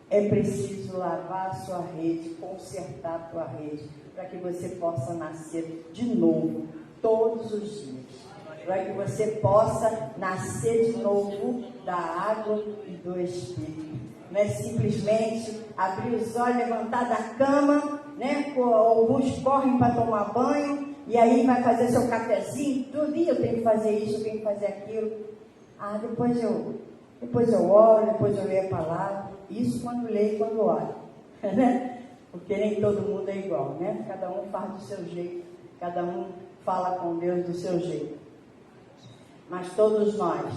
é preciso lavar a sua rede, consertar a tua rede, para que você possa nascer de novo todos os dias. Para que você possa nascer de novo da água e do Espírito. Não é simplesmente abrir os olhos, levantar da cama, né? Alguns correm para tomar banho, e aí vai fazer seu cafezinho, tudo, e eu tenho que fazer isso, eu tenho que fazer aquilo. Depois eu oro, depois eu leio a palavra. Isso quando leio e quando oro. Né? Porque nem todo mundo é igual, né? Cada um faz do seu jeito, cada um fala com Deus do seu jeito. Mas todos nós,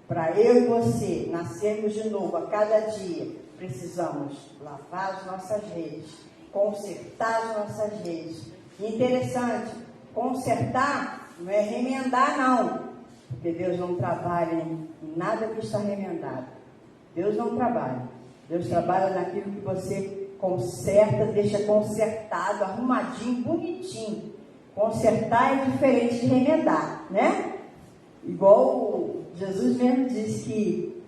para eu e você nascermos de novo a cada dia, precisamos lavar as nossas redes, consertar as nossas redes. E interessante, consertar não é remendar não, porque Deus não trabalha em nada que está remendado. Deus não trabalha. Deus trabalha naquilo que você conserta, deixa consertado, arrumadinho, bonitinho. Consertar é diferente de remendar, né? Igual Jesus mesmo disse que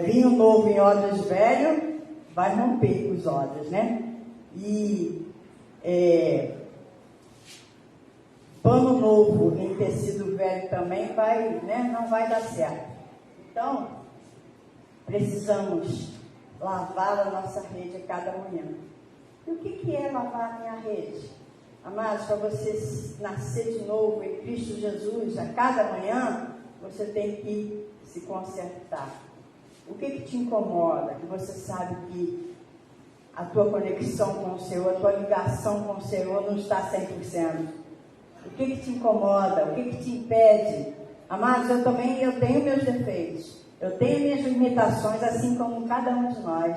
vinho novo em odres velho vai romper os odres, né? E pano novo em tecido velho também vai, né? Não vai dar certo. Então, precisamos lavar a nossa rede a cada manhã. E o que é lavar a minha rede? Amados, para você nascer de novo em Cristo Jesus a cada manhã, você tem que se consertar. O que te incomoda? Que você sabe que a tua conexão com o Senhor, a tua ligação com o Senhor não está 100%. O que te incomoda? O que te impede? Amados, eu tenho meus defeitos. Eu tenho minhas limitações, assim como cada um de nós.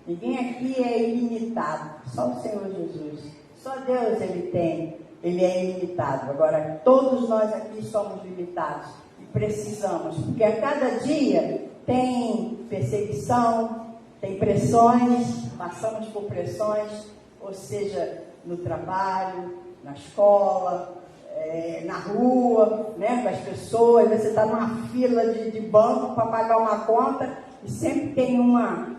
Ninguém aqui é ilimitado, só o Senhor Jesus. Só Deus ele é ilimitado. Agora, todos nós aqui somos limitados e precisamos, porque a cada dia tem perseguição, tem pressões, passamos por pressões, ou seja, no trabalho, na escola, na rua, né, com as pessoas. Você está numa fila de banco para pagar uma conta e sempre tem uma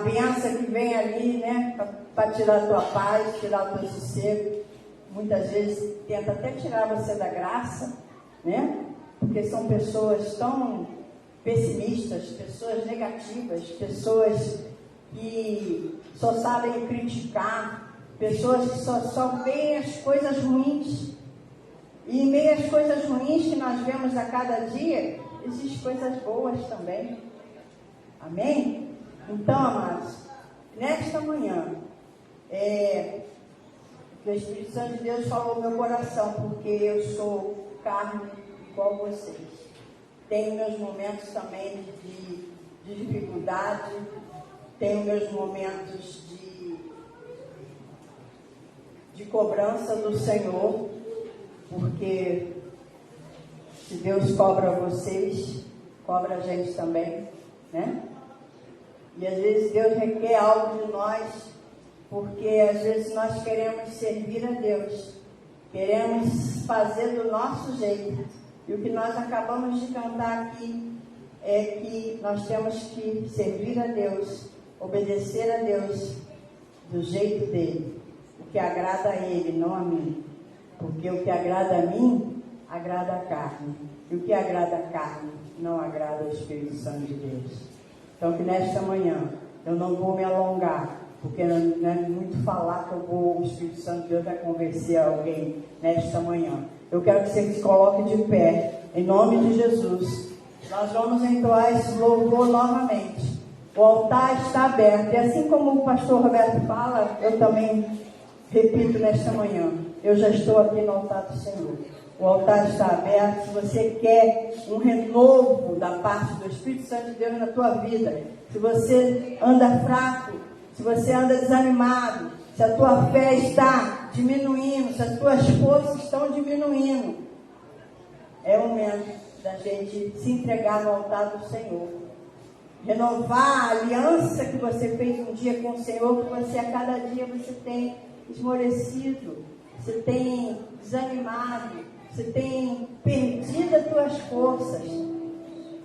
benção que vem ali, né, para tirar a tua paz, tirar o teu sossego. Muitas vezes tenta até tirar você da graça, né, porque são pessoas tão pessimistas, pessoas negativas, pessoas que só sabem criticar, pessoas que só veem as coisas ruins. E em meio às coisas ruins que nós vemos a cada dia, existem coisas boas também. Amém? Então, amados, nesta manhã, que o Espírito Santo de Deus falou no meu coração, porque eu sou carne igual vocês. Tenho meus momentos também de dificuldade, tenho meus momentos de de cobrança do Senhor, porque se Deus cobra vocês, cobra a gente também, né? E às vezes Deus requer algo de nós, porque às vezes nós queremos servir a Deus, queremos fazer do nosso jeito. E o que nós acabamos de cantar aqui é que nós temos que servir a Deus, obedecer a Deus do jeito dele, o que agrada a ele, não a mim. Porque o que agrada a mim, agrada a carne. E o que agrada a carne, não agrada ao Espírito Santo de Deus. Então que nesta manhã, eu não vou me alongar, porque não é muito falar que o Espírito Santo de Deus vai convencer alguém nesta manhã. Eu quero que você se coloque de pé, em nome de Jesus. Nós vamos entoar esse louvor novamente. O altar está aberto. E assim como o pastor Roberto fala, eu também repito nesta manhã. Eu já estou aqui no altar do Senhor. O altar está aberto. Se você quer um renovo da parte do Espírito Santo de Deus na tua vida, se você anda fraco, se você anda desanimado, se a tua fé está diminuindo, se as tuas forças estão diminuindo, é o momento da gente se entregar no altar do Senhor. Renovar a aliança que você fez um dia com o Senhor, que você a cada dia você tem esmorecido, você tem desanimado, você tem perdido as tuas forças.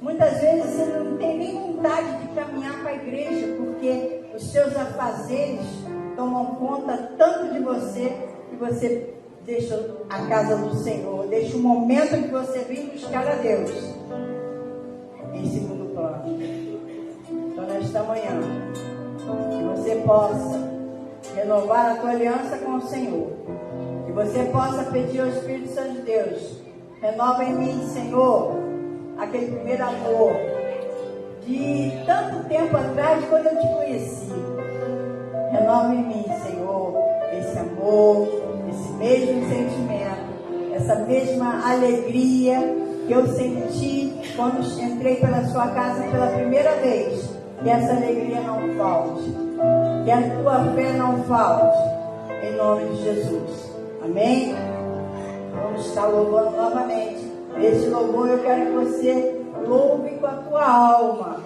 Muitas vezes você não tem nem vontade de caminhar para a igreja, porque os seus afazeres tomam conta tanto de você, que você deixa a casa do Senhor, deixa o momento que você vem buscar a Deus em segundo plano. Então nesta manhã, que você possa renovar a tua aliança com o Senhor, que você possa pedir ao Espírito Santo de Deus: renova em mim, Senhor, aquele primeiro amor de tanto tempo atrás, quando eu te conheci. Renova em mim, Senhor, esse amor, esse mesmo sentimento, essa mesma alegria que eu senti quando entrei pela sua casa pela primeira vez. Que essa alegria não falte, que a tua fé não falte, em nome de Jesus. Amém? Vamos estar louvando novamente. Esse louvor eu quero que você louve com a tua alma,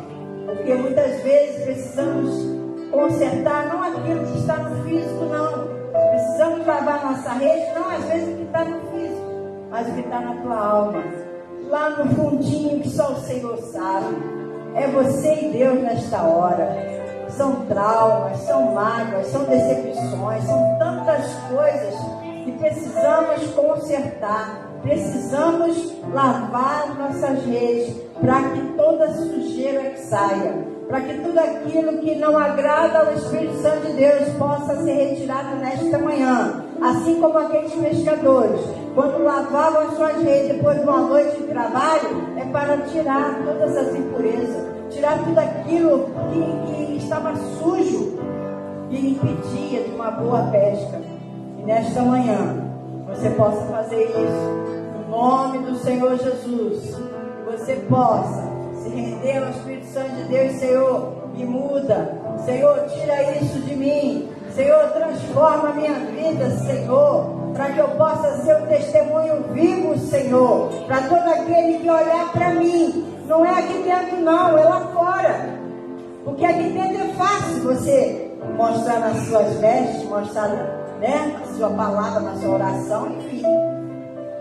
porque muitas vezes precisamos consertar não aquilo que está no físico, não. Precisamos lavar nossa rede, não às vezes o que está no físico, mas o que está na tua alma, lá no fundinho que só o Senhor sabe. É você e Deus nesta hora. São traumas, são mágoas, são decepções, são tantas coisas que precisamos consertar. Precisamos lavar nossas redes para que toda sujeira saia, para que tudo aquilo que não agrada ao Espírito Santo de Deus possa ser retirado nesta manhã. Assim como aqueles pescadores, quando lavavam as suas redes depois de uma noite de trabalho, é para tirar todas as impurezas, tirar tudo aquilo que estava sujo e impedia de uma boa pesca. E nesta manhã você possa fazer isso no nome do Senhor Jesus. Que você possa se render ao Espírito Santo de Deus. Senhor, me muda. Senhor, tira isso de mim. Senhor, transforma a minha vida, Senhor, para que eu possa ser um testemunho vivo, Senhor, para todo aquele que olhar para mim. Não é aqui dentro não, é lá fora. Porque aqui dentro é fácil você mostrar nas suas vestes, mostrar, né, a sua palavra, na sua oração, enfim.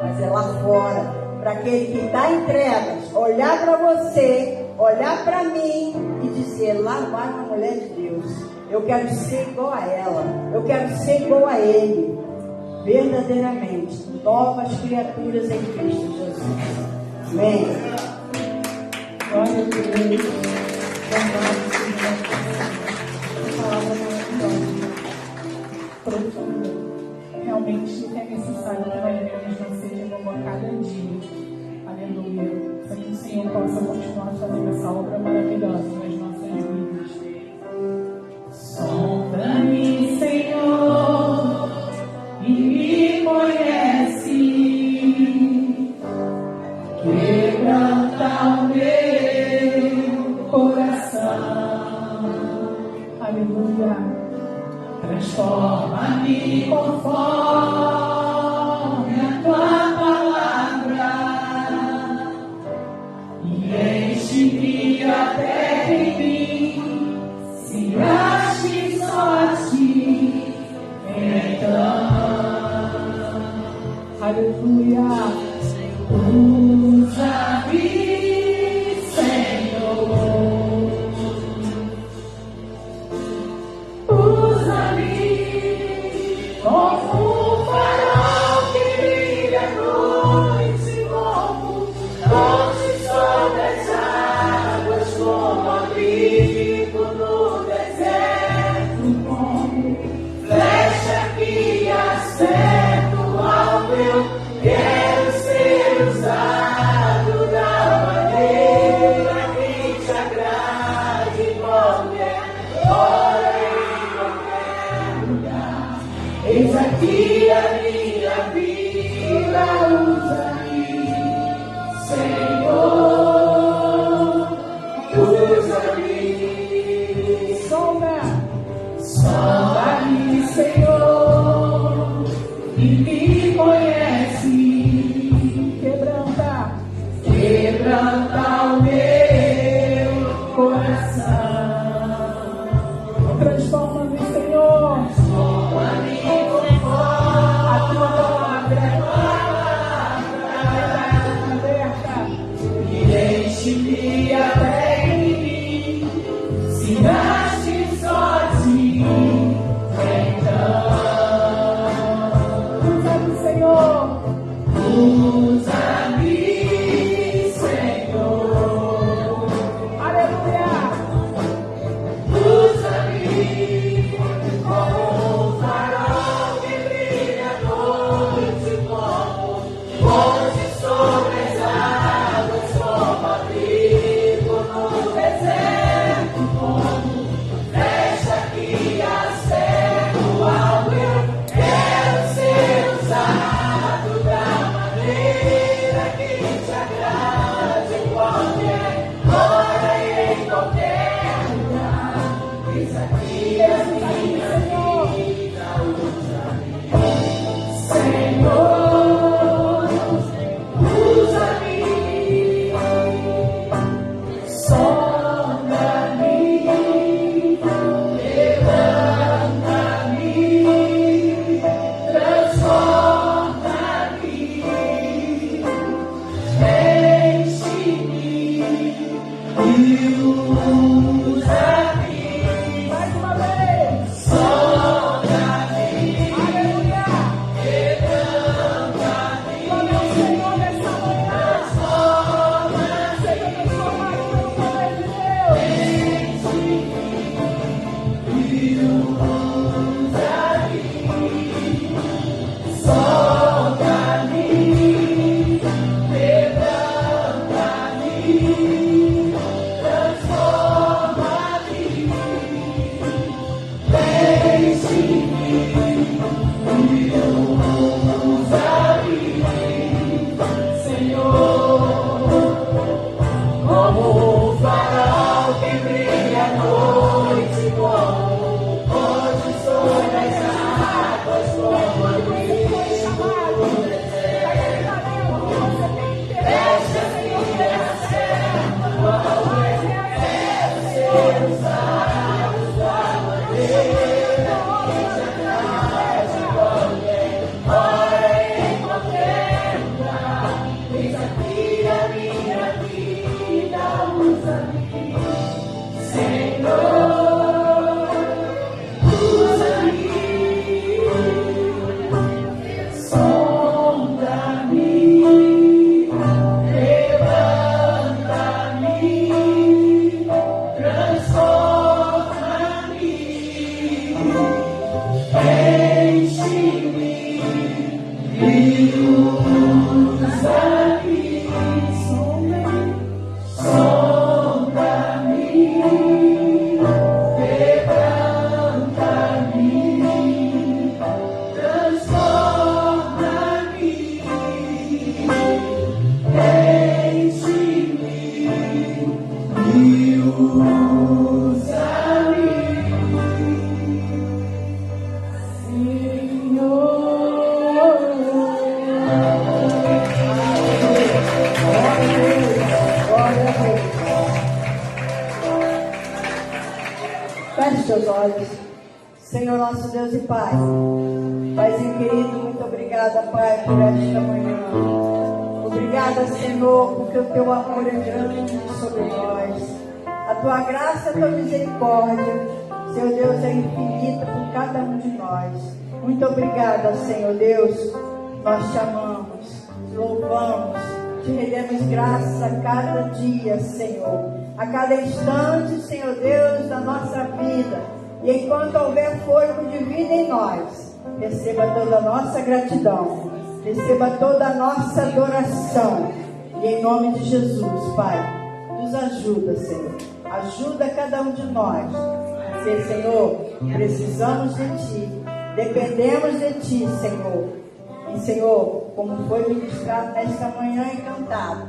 Mas é lá fora, para aquele que está em trevas, olhar para você, olhar para mim e dizer: lá vai uma mulher de Deus. Eu quero ser igual a ela, eu quero ser igual a ele. Verdadeiramente, novas criaturas em Cristo Jesus. Amém. Glória a Deus. Louvado seja a palavra maravilhosa, profunda. Realmente é necessário que nós devemos não seja como a cada dia. Aleluia. Para que o Senhor possa continuar fazendo essa obra maravilhosa nas nossas vidas. Sonda-me, Senhor, e me conhece. Quebranta o meu coração. Aleluia. Transforma-me conforme a tua palavra e enche-me até em mim. Se ache só a ti, então, aleluia, usa-me, Senhor. Usa-me como um farol que brilha à noite, como ponte sobre as águas, como abrigo no deserto, como flecha que acerta o alvo. Eu quero ser usado da maneira que te agrade, qualquer hora. Eis aqui a minha vida, usa-me, Senhor, usa-me. Sonda-me, Senhor, e me conhece. Quebranta o meu coração. Transforma-me, Senhor. Enche-me até em mim, se nasce só de então. Usa-me, Senhor. Usa-me, Senhor. Aleluia. Usa-me como um farol que brilha à noite, como ponte sobre as águas, como abrigo no deserto, como flecha que acerta o alvo. Eu quero ser usado da maneira que te agrade, em qualquer hora e em qualquer lugar. Eis aqui a minha vida, usa-me, Senhor, usa-me. Sonda-me, levanta-me, transforma-me, enche-me e usa-me. Mais uma vez. Sonda-me, aleluia, levanta-me. Glória ao Senhor nessa manhã. Seja transformado pelo poder de Deus. Solta-me, levanta-me, transforma-me, enche-me e usa-me, Senhor, como um farol que brilha à noite, como ponte sobre as águas, como abrigo no deserto. Fecha, Senhor, que acerta, qual é ser usado da maneira que te agrade, qualquer hora e em qualquer lugar. Eis aqui a minha vida, usa-me, Senhor, usa-me. Sonda-me, levanta-me, transforma-me, enche-me e usa-me. Sonda-me, levanta-me, transforma-me, enche-me e usa-me. os teus olhos. Senhor nosso Deus e Pai, Paizinho querido, muito obrigada, Pai, por esta manhã. Obrigada, Senhor, porque o teu amor é grande sobre nós. A tua graça, a tua misericórdia, Senhor Deus, é infinita por cada um de nós. Muito obrigada, Senhor Deus. Nós te amamos, louvamos, te rendemos graças a cada dia, Senhor. A cada instante, Senhor Deus, da nossa vida. E enquanto houver fôlego de vida em nós, receba toda a nossa gratidão, receba toda a nossa adoração. E em nome de Jesus, Pai, nos ajuda, Senhor. Ajuda cada um de nós. Porque, Senhor, precisamos de Ti, dependemos de Ti, Senhor. E, Senhor, como foi ministrado nesta manhã e cantado,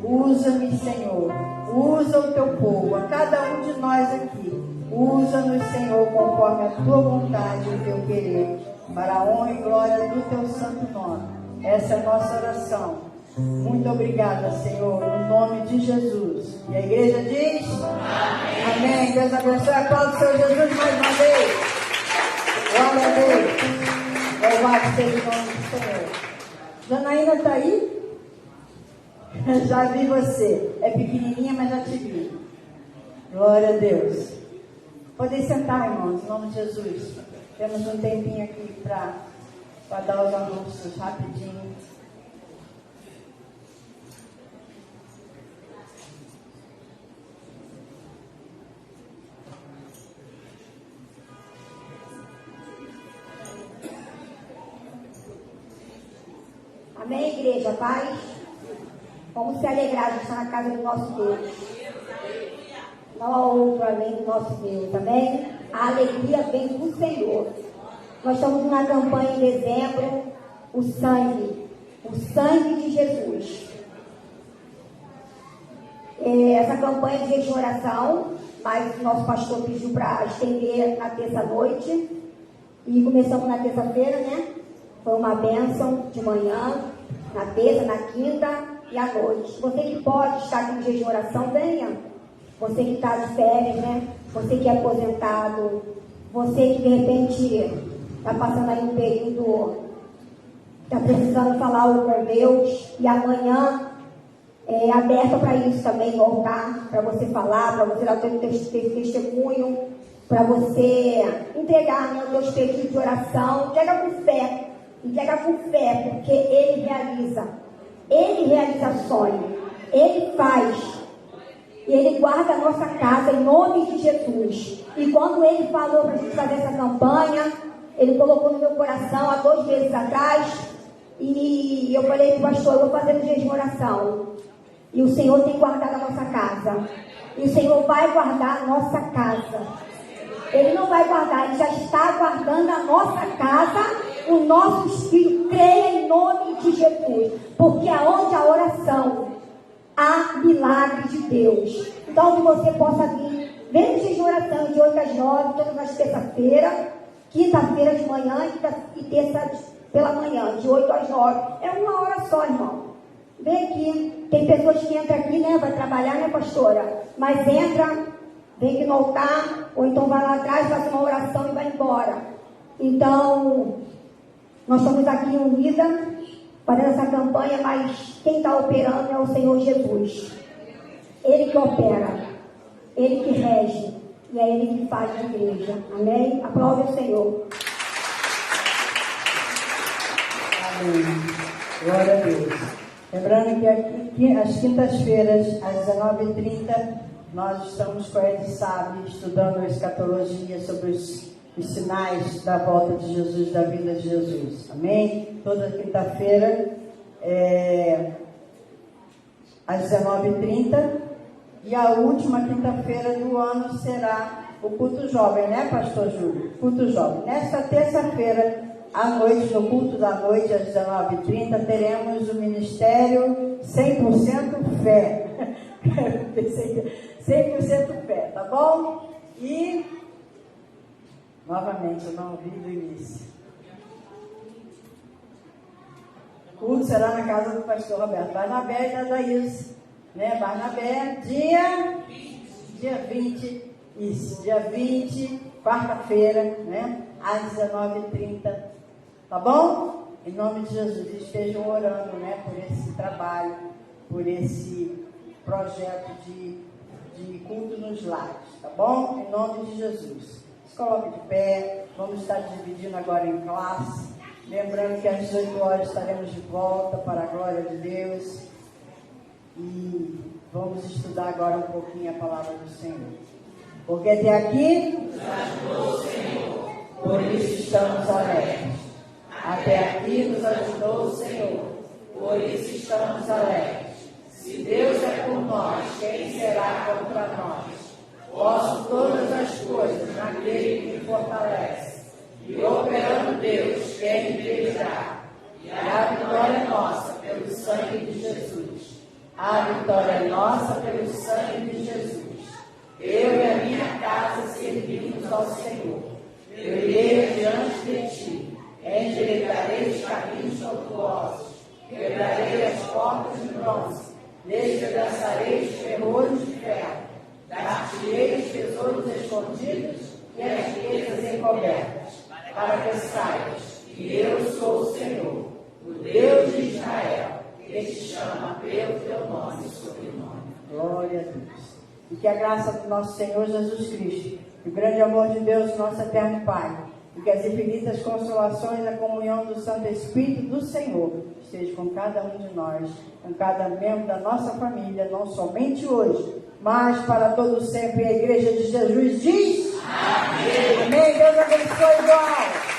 usa-me, Senhor. Usa o Teu povo, a cada um de nós aqui. Usa-nos, Senhor, conforme a Tua vontade e o Teu querer, para a honra e glória do Teu santo nome. Essa é a nossa oração. Muito obrigada, Senhor, no nome de Jesus. E a igreja diz? Amém. Amém. Deus abençoe. Aplaude o Senhor Jesus mais uma vez. Glória a Deus. Louvado seja o nome do Senhor. Janaína está aí? Já vi você. É pequenininha, mas já te vi. Glória a Deus. Podem sentar, irmãos, em nome de Jesus. Temos um tempinho aqui para dar os anúncios rapidinho. Amém, igreja? Paz? Vamos se alegrar de estar na casa do nosso Deus. Não há outro além do nosso Deus, amém? A alegria vem do Senhor. Nós estamos na campanha em dezembro, o sangue de Jesus. Essa campanha de jejum e oração, mas o nosso pastor pediu para estender na terça-noite. E começamos na terça-feira, né? Foi uma bênção de manhã, na terça, na quinta e à noite. Você que pode estar aqui em jejum e oração, venha. Você que está de férias, né? Você que é aposentado, você que de repente está passando aí um período, está precisando falar algo com Deus, e amanhã é aberta para isso também, voltar, para você falar, para você dar o seu testemunho, para você entregar, né, os seus pedidos de oração. Entrega com fé, porque Ele realiza sonho, Ele faz. E Ele guarda a nossa casa em nome de Jesus. E quando Ele falou para a gente fazer essa campanha, Ele colocou no meu coração há 2 meses atrás. E eu falei para o pastor, eu vou fazer o jejum e oração. E o Senhor tem guardado a nossa casa. E o Senhor vai guardar a nossa casa. Ele não vai guardar, Ele já está guardando a nossa casa, o nosso espírito. Creia em nome de Jesus. Porque aonde a oração, há milagre de Deus. Então, que você possa vir, vem no jejum e oração de 8 às 9, todas as terça-feira, quinta-feira de manhã e terça pela manhã, de 8 às 9. É 1 hora só, irmão. Vem aqui. Tem pessoas que entram aqui, né? Vai trabalhar, né, pastora? Mas entra, vem aqui no altar, ou então vai lá atrás, faz uma oração e vai embora. Então, nós estamos aqui unidas, fazendo essa campanha, mas quem está operando é o Senhor Jesus. Ele que opera, Ele que rege, e é Ele que faz a igreja. Amém? Aplaude o Senhor. Amém. Glória a Deus. Lembrando que aqui, às quintas-feiras, às 19h30, nós estamos com a Ed Sabe, estudando a escatologia sobre os sinais da volta de Jesus, da vinda de Jesus. Amém? Toda quinta-feira, às 19h30. E a última quinta-feira do ano será o culto jovem, né, pastor Júlio? Culto jovem. Nesta terça-feira, à noite, no culto da noite, às 19h30, teremos o ministério 100% fé. 100% fé, tá bom? E, novamente, eu não ouvi do início. O culto será na casa do pastor Roberto Barnabé e da Daís, né? Barnabé, dia 20, isso, dia 20 quarta-feira, né? Às 19h30. Tá bom? Em nome de Jesus, estejam orando, né? Por esse trabalho, por esse projeto de culto nos lares. Tá bom? Em nome de Jesus. Se coloque de pé. Vamos estar dividindo agora em classe. Lembrando que às 18 horas estaremos de volta para a glória de Deus. E vamos estudar agora um pouquinho a palavra do Senhor. Porque até aqui nos ajudou o Senhor, por isso estamos alegres. Até aqui nos ajudou o Senhor, por isso estamos alegres. Se Deus é por nós, quem será contra nós? Posso todas as coisas naquele que me fortalece. E operando Deus, quem impedirá? E a vitória é nossa pelo sangue de Jesus. A vitória é nossa pelo sangue de Jesus. Eu e a minha casa servimos ao Senhor. Eu irei diante de ti, endireitarei os caminhos tortuosos, quebrarei as portas de bronze, despedaçarei os ferrolhos de ferro, dar-te-ei os tesouros escondidos e as riquezas encobertas, para que saibas que eu sou o Senhor, o Deus de Israel, que te chama pelo teu nome e sobrenome. Glória a Deus. E que a graça do nosso Senhor Jesus Cristo, o grande amor de Deus, nosso eterno Pai, e que as infinitas consolações da comunhão do Santo Espírito do Senhor esteja com cada um de nós, com cada membro da nossa família, não somente hoje, mas para todo sempre. A Igreja de Jesus diz: Amém. Amém. Deus abençoe, igual.